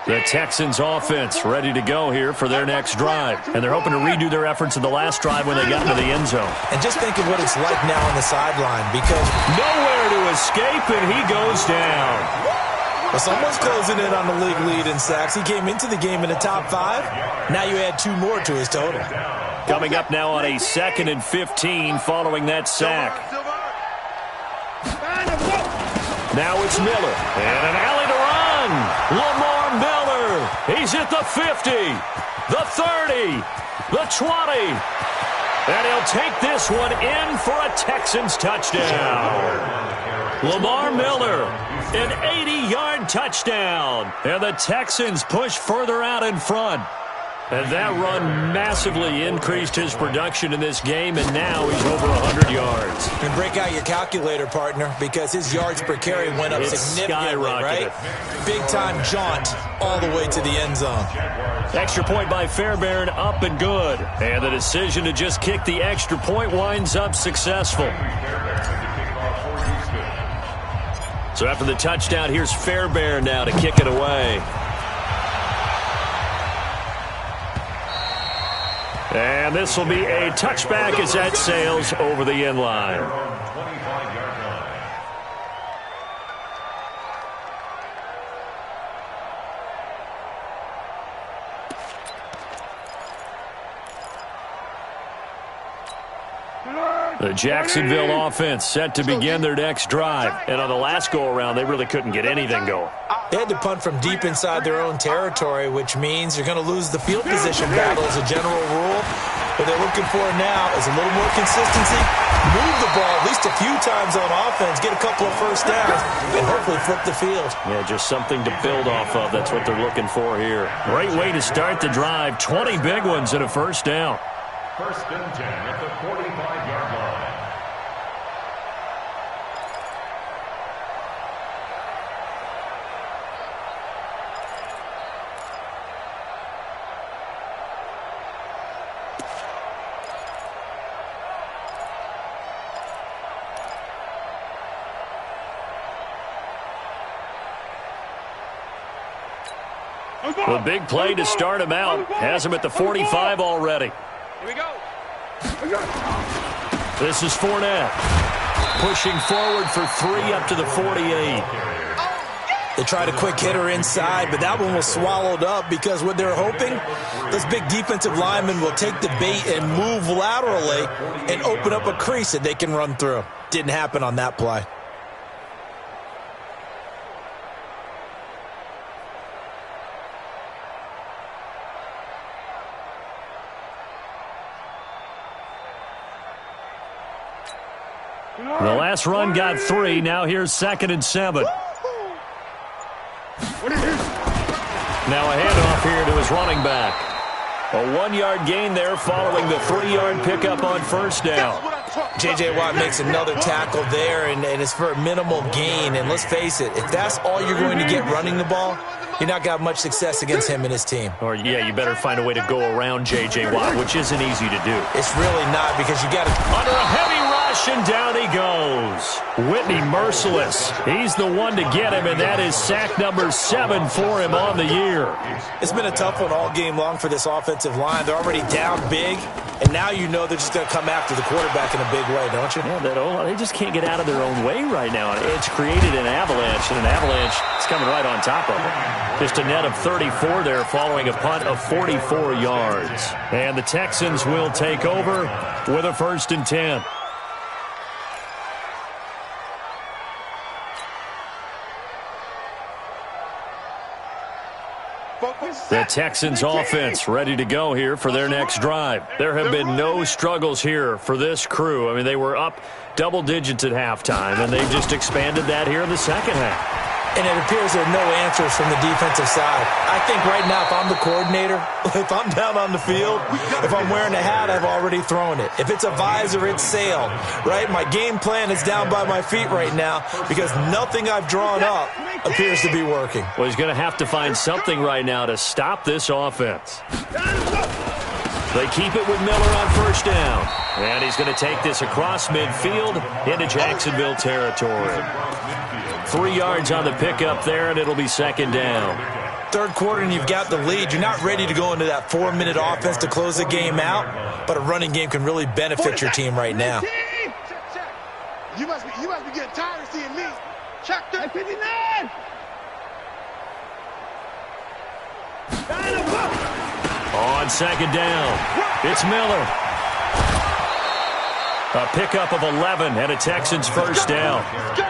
The Texans offense ready to go here for their next drive. And they're hoping to redo their efforts in the last drive when they got into the end zone. And just think of what it's like now on the sideline, because nowhere to escape, and he goes down. Well, someone's closing in on the league lead in sacks. He came into the game in the top 5. Now you add 2 more to his total. Coming up now on a 2nd and 15 following that sack. Now it's Miller. And an alley to run. Lamar Miller. He's at the 50, the 30, the 20. And he'll take this one in for a Texans touchdown. Lamar Miller, an 80-yard touchdown. And the Texans push further out in front. And that run massively increased his production in this game, and now he's over 100 yards. And break out your calculator, partner, because his yards per carry went up significantly, right? Big-time jaunt all the way to the end zone. Extra point by Fairbairn, up and good. And the decision to just kick the extra point winds up successful. So after the touchdown, here's Fairbairn now to kick it away. And this will be a touchback as that sails over the end line. The Jacksonville offense set to begin their next drive. And on the last go-around, they really couldn't get anything going. They had to punt from deep inside their own territory, which means you're going to lose the field position battle as a general rule. What they're looking for now is a little more consistency, move the ball at least a few times on offense, get a couple of first downs, and hopefully flip the field. Yeah, just something to build off of. That's what they're looking for here. Great way to start the drive. 20 big ones and a first down. First and 10 at the 45-yard line. The big play to start him out. Has him at the 45 already. Here we go. This is Fournette. Pushing forward for 3 up to the 48. They tried a quick hitter inside, but that one was swallowed up because what they're hoping, this big defensive lineman will take the bait and move laterally and open up a crease that they can run through. Didn't happen on that play. The last run got 3. Now here's 2nd and 7. Now a handoff here to his running back. A 1-yard gain there following the 3-yard pickup on first down. J.J. Watt makes another tackle there, and it's for a minimal gain. And let's face it, if that's all you're going to get running the ball, you're not got much success against him and his team. Or, yeah, you better find a way to go around J.J. Watt, which isn't easy to do. It's really not because you got to... Under a heavy rush, and down he goes. Whitney merciless. He's the one to get him, and that is sack number 7 for him on the year. It's been a tough one all game long for this offensive line. They're already down big, and now you know they're just going to come after the quarterback in a big way, don't you? Yeah, they just can't get out of their own way right now. It's created an avalanche, and an avalanche is coming right on top of it. Just a net of 34 there following a punt of 44 yards. And the Texans will take over with a 1st and 10. The Texans offense ready to go here for their next drive. There have been no struggles here for this crew. I mean, they were up double digits at halftime, and they've just expanded that here in the second half. And it appears there are no answers from the defensive side. I think right now, if I'm the coordinator, if I'm down on the field, if I'm wearing a hat, I've already thrown it. If it's a visor, it's sailed, right? My game plan is down by my feet right now because nothing I've drawn up appears to be working. Well, he's going to have to find something right now to stop this offense. They keep it with Miller on first down. And he's going to take this across midfield into Jacksonville territory. 3 yards on the pickup there, and it'll be 2nd down. Third quarter, and you've got the lead. You're not ready to go into that 4-minute offense to close the game out, but a running game can really benefit your team right now. You must be getting tired of seeing me. Check 59. On 2nd down, it's Miller. A pickup of 11 and a Texans first down.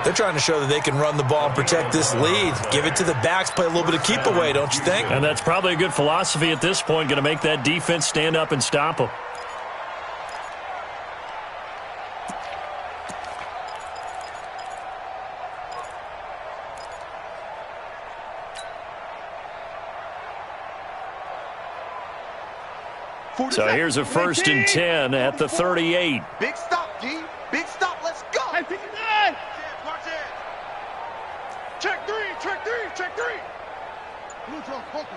They're trying to show that they can run the ball and protect this lead. Give it to the backs, play a little bit of keep away, don't you think? And that's probably a good philosophy at this point, going to make that defense stand up and stop them. So here's a 1st and 10 at the 38. Big stop, G. Big stop. Let's go. Hey, 59. Check 3. Check 3. Check 3. Neutral, focus.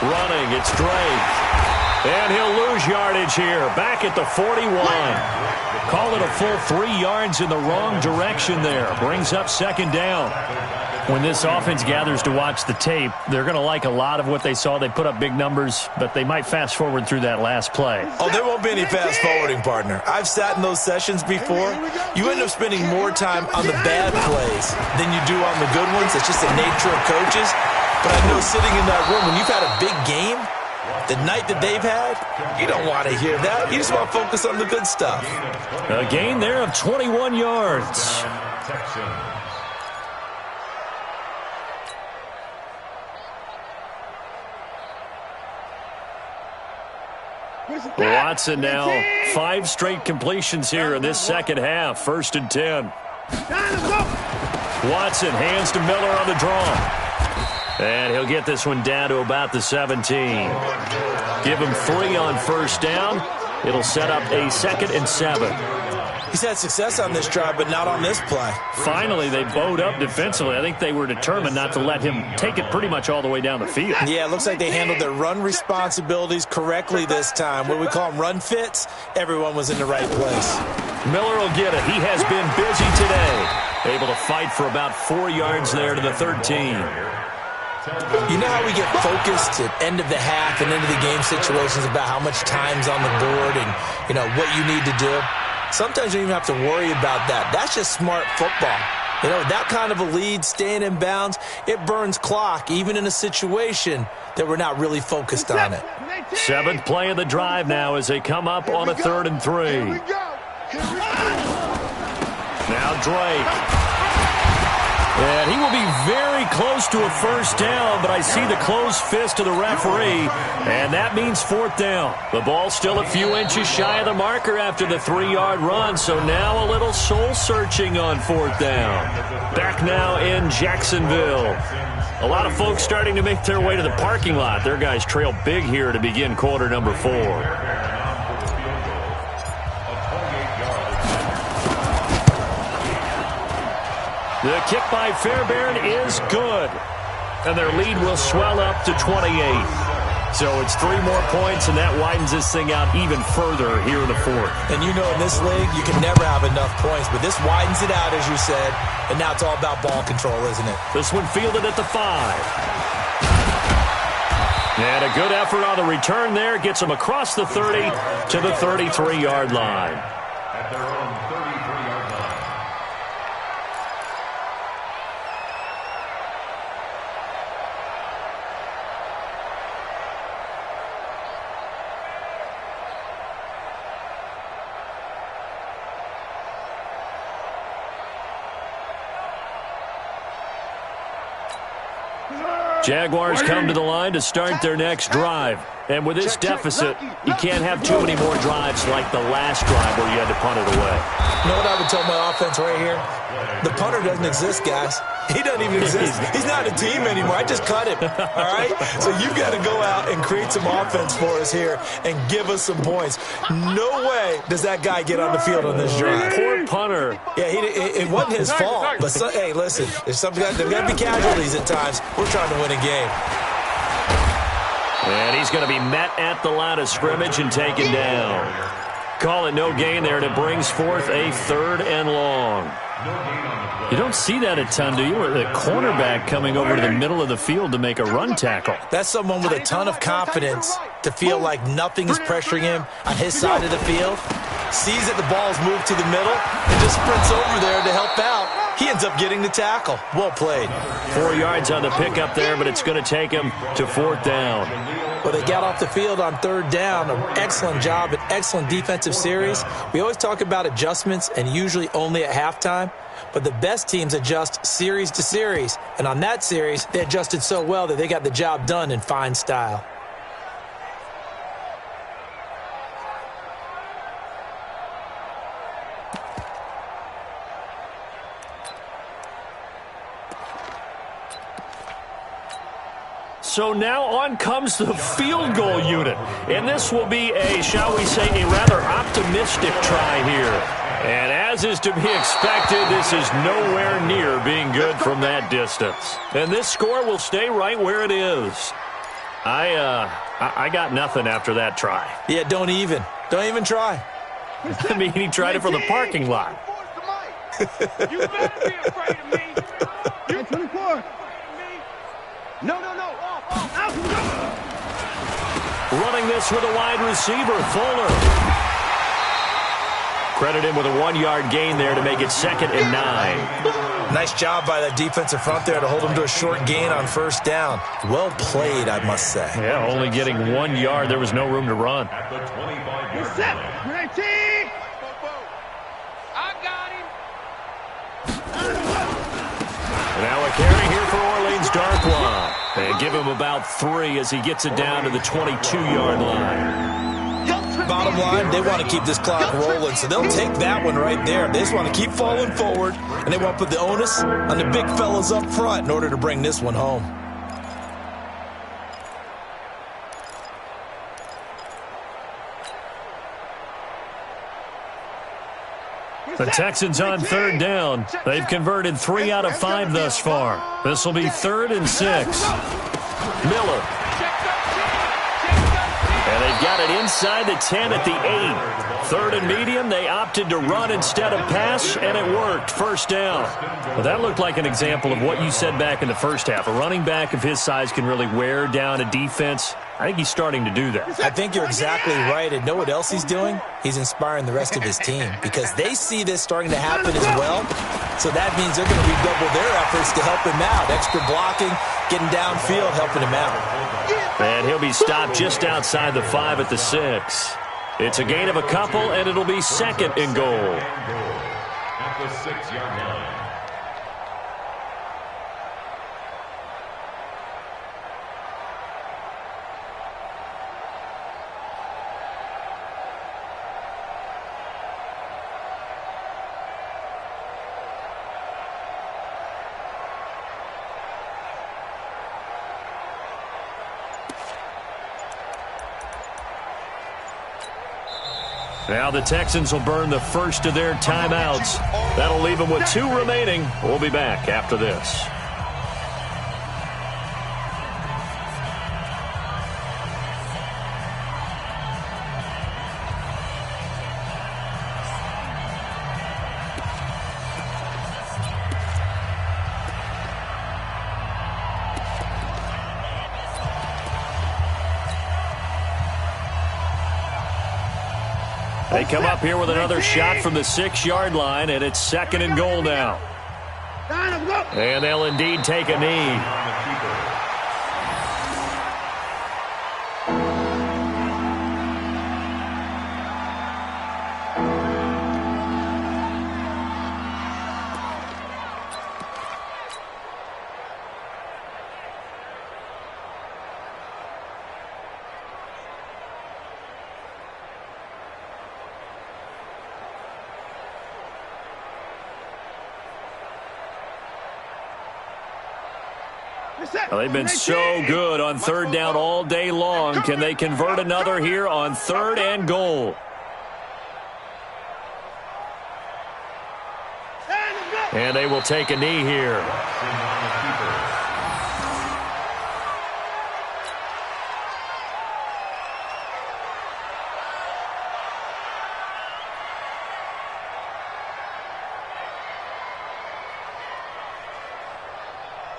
Running, it's Drake. And he'll lose yardage here. Back at the 41. Call it a full 3 yards in the wrong direction there. Brings up second down. When this offense gathers to watch the tape, they're going to like a lot of what they saw. They put up big numbers, but they might fast forward through that last play. Oh, there won't be any fast forwarding, partner. I've sat in those sessions before. You end up spending more time on the bad plays than you do on the good ones. It's just the nature of coaches. But I know sitting in that room, when you've had a big game, the night that they've had, you don't want to hear that. You just want to focus on the good stuff. A gain there of 21 yards. Watson now 5 straight completions here in this second half. 1st and 10. Watson hands to Miller on the draw. And he'll get this one down to about the 17. Give him 3 on 1st down. It'll set up a 2nd and 7. He's had success on this drive, but not on this play. Finally, they bowed up defensively. I think they were determined not to let him take it pretty much all the way down the field. Yeah, it looks like they handled their run responsibilities correctly this time. What we call them run fits, everyone was in the right place. Miller will get it. He has been busy today. Able to fight for about 4 yards there to the 13. You know how we get focused at end of the half and into the game situations about how much time's on the board and, you know, what you need to do? Sometimes you don't even have to worry about that. That's just smart football. You know, that kind of a lead, staying in bounds, it burns clock, even in a situation that we're not really focused on it. 7th play of the drive now as they come up on a 3rd and 3. Now Drake. And he will be very close to a 1st down, but I see the closed fist of the referee, and that means 4th down. The ball still a few inches shy of the marker after the 3-yard run, so now a little soul-searching on 4th down. Back now in Jacksonville. A lot of folks starting to make their way to the parking lot. Their guys trail big here to begin quarter number 4. The kick by Fairbairn is good. And their lead will swell up to 28. So it's 3 more points, and that widens this thing out even further here in the 4th. And you know in this league, you can never have enough points. But this widens it out, as you said. And now it's all about ball control, isn't it? This one fielded at the 5. And a good effort on the return there. Gets them across the 30 to the 33-yard line. At their own 33-yard line. Jaguars come to the line to start their next drive. And with this deficit, you can't have too many more drives like the last drive where you had to punt it away. You know what I would tell my offense right here? The punter doesn't exist, guys. He doesn't even exist. He's not a team anymore. I just cut him, all right? So you've got to go out and create some offense for us here and give us some points. No way does that guy get on the field on this drive. Poor punter. Yeah, it wasn't his fault. But, hey, listen, there's got to be casualties at times. We're trying to win a game. And he's going to be met at the line of scrimmage and taken down. Call it no gain there, and it brings forth a 3rd and long. You don't see that a ton, do you? Or the cornerback coming over to the middle of the field to make a run tackle. That's someone with a ton of confidence to feel like nothing is pressuring him on his side of the field. Sees that the ball's moved to the middle and just sprints over there to help out. He ends up getting the tackle. Well played. 4 yards on the pickup there, but it's going to take him to 4th down. Well, they got off the field on 3rd down. An excellent job, an excellent defensive series. We always talk about adjustments and usually only at halftime. But the best teams adjust series to series. And on that series, they adjusted so well that they got the job done in fine style. So now on comes the field goal unit. And this will be a, shall we say, a rather optimistic try here. And as is to be expected, this is nowhere near being good from that distance. And this score will stay right where it is. I got nothing after that try. Yeah, don't even try. I mean, he tried it from the parking lot. You better be afraid of me. You're 24. No. Running this with a wide receiver, Fuller. Credit him with a 1-yard gain there to make it 2nd and 9. Nice job by that defensive front there to hold him to a short gain on first down. Well played, I must say. Yeah, only getting 1 yard. There was no room to run. At the 25-yard Set. line. Ready. I got him. Now a carry here for Orleans Darkwa. And give him about 3 as he gets it down to the 22-yard line. Bottom line, they want to keep this clock rolling, so they'll take that one right there. They just want to keep falling forward, and they want to put the onus on the big fellas up front in order to bring this one home. The Texans on 3rd down. They've converted 3 out of 5 thus far. This will be 3rd and 6. Miller. And they've got it inside the 10 at the 8. 3rd and medium, they opted to run instead of pass, and it worked. First down. Well, that looked like an example of what you said back in the first half. A running back of his size can really wear down a defense. I think he's starting to do that. I think you're exactly right. And know what else he's doing? He's inspiring the rest of his team because they see this starting to happen as well. So that means they're going to redouble their efforts to help him out. Extra blocking, getting downfield, helping him out. And he'll be stopped just outside the 5 at the 6. It's a gain of a couple, and it'll be 2nd and goal. At the 6-yard line. Now the Texans will burn the first of their timeouts. That'll leave them with 2 remaining. We'll be back after this. They come up here with another shot from the 6-yard line, and it's 2nd and goal now. And they'll indeed take a knee. Well, they've been so good on 3rd down all day long. Can they convert another here on 3rd and goal? And they will take a knee here.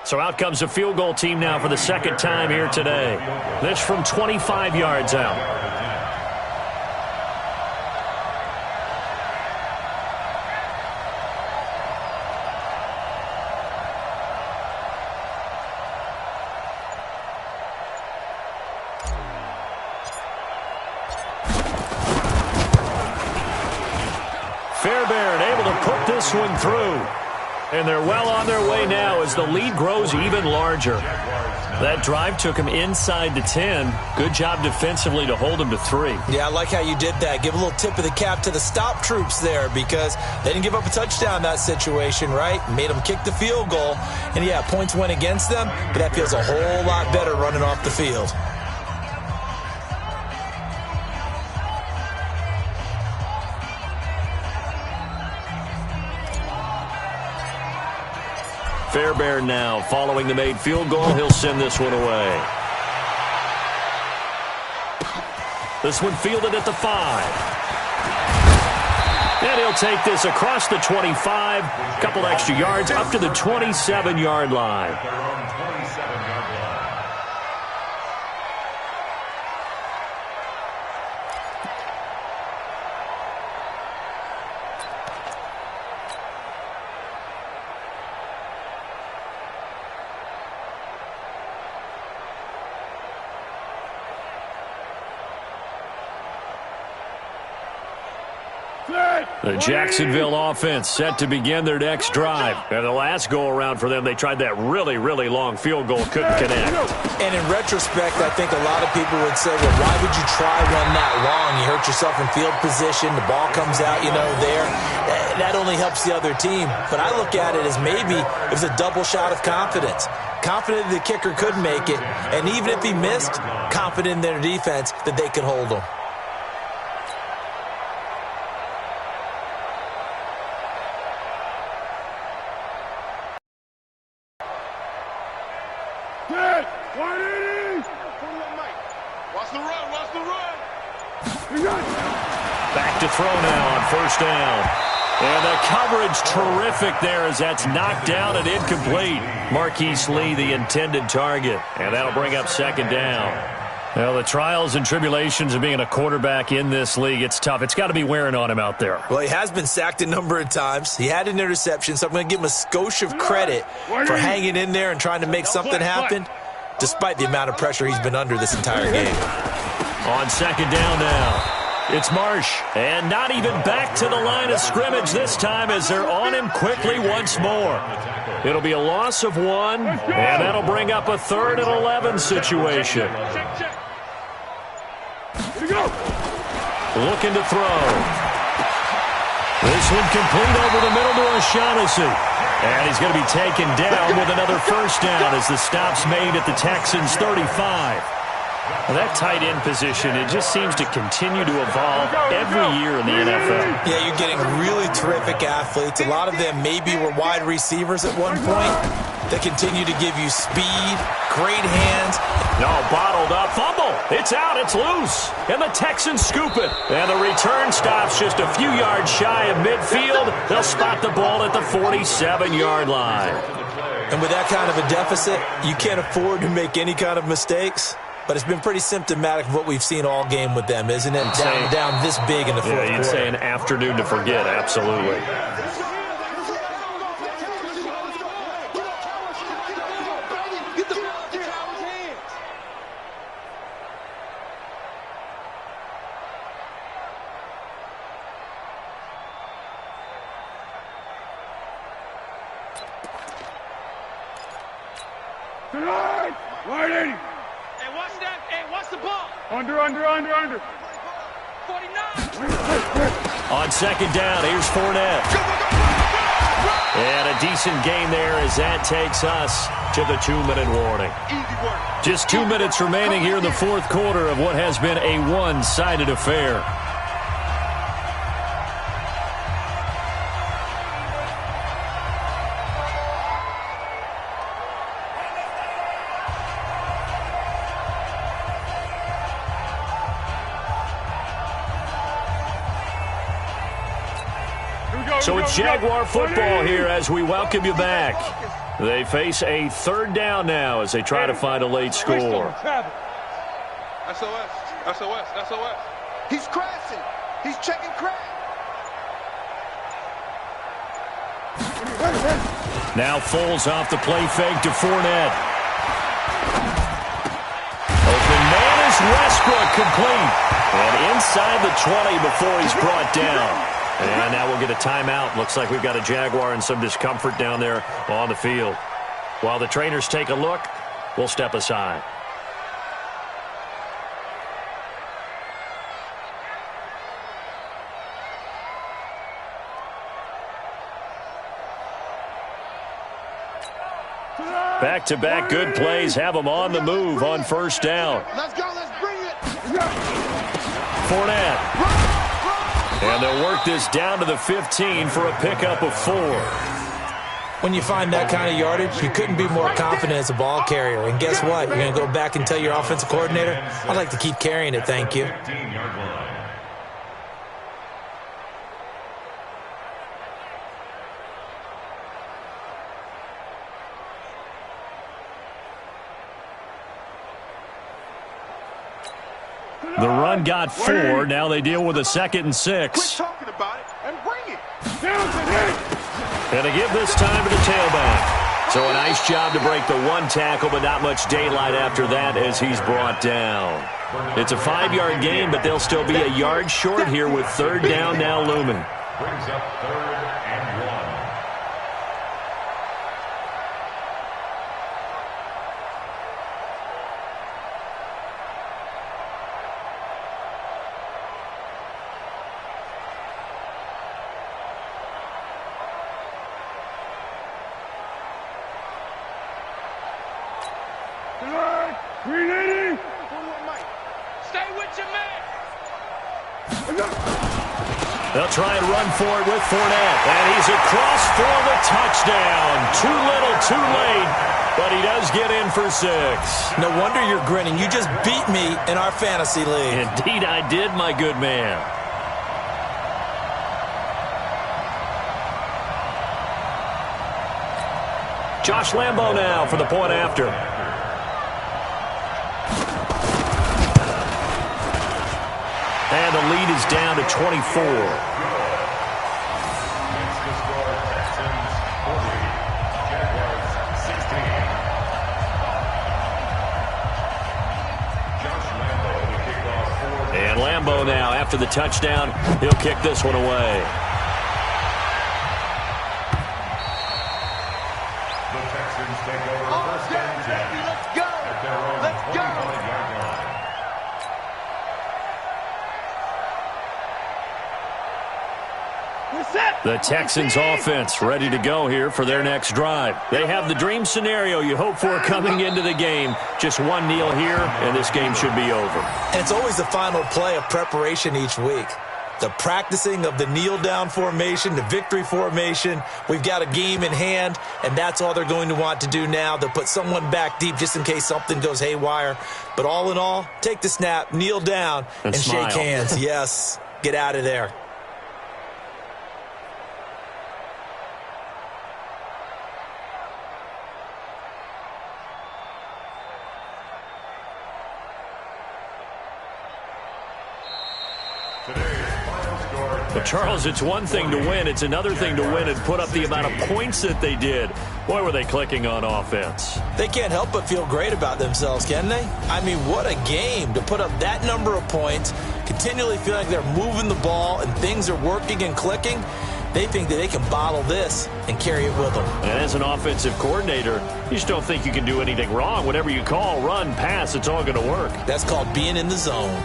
So out comes a field goal team now for the 2nd time here today. This from 25 yards out. Fairbairn able to put this one through. And they're well on their way now as the lead grows even larger. That drive took him inside the 10. Good job defensively to hold him to 3. Yeah, I like how you did that. Give a little tip of the cap to the stop troops there because they didn't give up a touchdown in that situation, right? Made them kick the field goal. And, yeah, points went against them, but that feels a whole lot better running off the field. Fairbairn now following the made field goal. He'll send this one away. This one fielded at the 5. And he'll take this across the 25, a couple extra yards, up to the 27-yard line. The Jacksonville offense set to begin their next drive. And the last go-around for them, they tried that really, really long field goal, couldn't connect. And in retrospect, I think a lot of people would say, well, why would you try one that long? You hurt yourself in field position. The ball comes out, there. That only helps the other team. But I look at it as maybe it was a double shot of confidence. Confident the kicker could make it. And even if he missed, confident in their defense that they could hold him. Back to throw now on first down. And the coverage terrific there as that's knocked down and incomplete. Marquise Lee, the intended target. And that'll bring up second down. Well, the trials and tribulations of being a quarterback in this league, it's tough. It's got to be wearing on him out there. Well, he has been sacked a number of times. He had an interception, so I'm going to give him a skosh of credit for hanging in there and trying to make something happen, despite the amount of pressure he's been under this entire game. On second down now. It's Marsh, and not even back to the line of scrimmage this time as they're on him quickly once more. It'll be a loss of 1, and that'll bring up a 3rd and 11 situation. Looking to throw. This one complete over the middle to O'Shaughnessy. And he's going to be taken down with another first down as the stop's made at the Texans' 35. Well, that tight end position, it just seems to continue to evolve every year in the NFL. Yeah, you're getting really terrific athletes. A lot of them maybe were wide receivers at one point. They continue to give you speed, great hands. No, bottled up. Fumble. It's out. It's loose. And the Texans scoop it. And the return stops just a few yards shy of midfield. They'll spot the ball at the 47-yard line. And with that kind of a deficit, you can't afford to make any kind of mistakes. But it's been pretty symptomatic of what we've seen all game with them, isn't it? Down this big in the fourth quarter. You'd say an afternoon to forget, absolutely. Under. 49. On second down, here's Fournette. And a decent gain there as that takes us to the 2-minute warning. Just 2 minutes remaining here in the fourth quarter of what has been a one-sided affair. So it's Jaguar football here as we welcome you back. They face a third down now as they try to find a late score. SOS. He's crashing. He's checking crash. Now Foles off the play fake to Fournette. Open man is Westbrook, complete. And inside the 20 before he's brought down. And now we'll get a timeout. Looks like we've got a Jaguar and some discomfort down there on the field. While the trainers take a look, we'll step aside. Back-to-back good plays have them on the move on first down. Let's go. Let's bring it. Fournette. And they'll work this down to the 15 for a pickup of 4. When you find that kind of yardage, you couldn't be more confident as a ball carrier. And guess what? You're going to go back and tell your offensive coordinator, I'd like to keep carrying it, thank you. The run got 4. Now they deal with a 2nd and 6. Quit talking about it and bring it. And they give this time to the tailback. So a nice job to break the 1 tackle, but not much daylight after that as he's brought down. It's a 5-yard gain, but they'll still be a yard short here with 3rd down now looming. Brings up 3rd and 1. They'll try and run for it with Fournette. And he's across for the touchdown. Too little, too late. But he does get in for 6. No wonder you're grinning. You just beat me in our fantasy league. Indeed I did, my good man. Josh Lambo now for the point after. And the lead is down to 24. Next to score, Texans 40, Jaguars 16. Josh Lambo to kick off 4. And Lambo now, after the touchdown, he'll kick this one away. The Texans take over first and 10. Let's go. At their own 25-yard line. The Texans offense ready to go here for their next drive. They have the dream scenario you hope for coming into the game. Just one kneel here, and this game should be over. And it's always the final play of preparation each week. The practicing of the kneel-down formation, the victory formation. We've got a game in hand, and that's all they're going to want to do now. They'll put someone back deep just in case something goes haywire. But all in all, take the snap, kneel down, and shake hands. Yes, get out of there. But Charles, it's one thing to win. It's another thing to win and put up the amount of points that they did. Boy, were they clicking on offense. They can't help but feel great about themselves, can they? I mean, what a game to put up that number of points, continually feel like they're moving the ball and things are working and clicking. They think that they can bottle this and carry it with them. And as an offensive coordinator, you just don't think you can do anything wrong. Whatever you call, run, pass, it's all going to work. That's called being in the zone.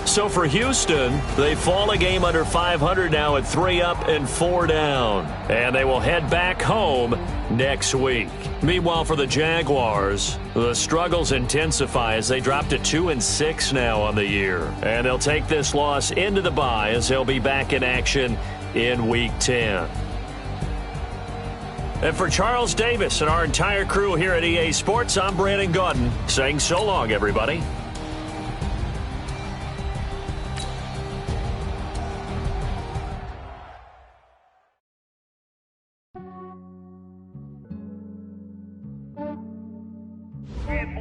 So for Houston, they fall a game under 500 now at 3 up and 4 down. And they will head back home next week. Meanwhile, for the Jaguars, the struggles intensify as they drop to 2-6 now on the year. And they'll take this loss into the bye as they'll be back in action in Week 10. And for Charles Davis and our entire crew here at EA Sports, I'm Brandon Gaudin saying so long, everybody.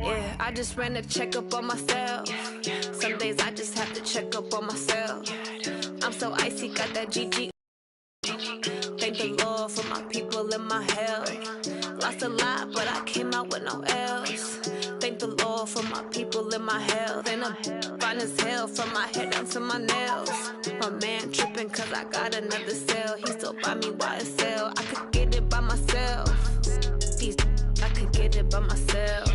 Yeah, I just ran a checkup on myself. Some days I just have to check up on myself. I'm so icy, got that GG. Thank the Lord for my people and my health. Lost a lot, but I came out with no else. Thank the Lord for my people and my health. And I'm fine as hell from my head down to my nails. My man tripping cause I got another cell. He still buy me YSL. I could get it by myself. I could get it by myself.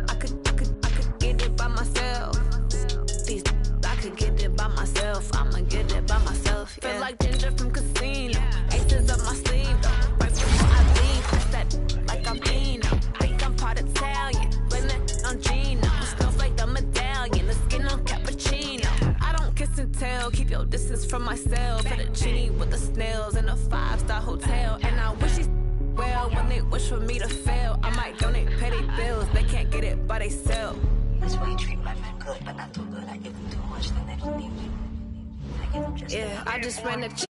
I could get it by myself. I could get it by myself. I'ma get it by myself. Yeah. Feel like Ginger from Casino. Aces up my sleeve. Right before I leave, press that like I'm Dino. Think I'm part Italian, blend it on Gino. Smells like the medallion, the skin on cappuccino. I don't kiss and tell. jail. Keep your distance from myself. For the genie with the snails in a 5-star hotel. And I wish these well when they wish for me to fail. I might donate petty bills. They can't get it by themselves. That's why you treat my men good, but not too good. I give them too much, then they don't need me. I give them just I just ran the check.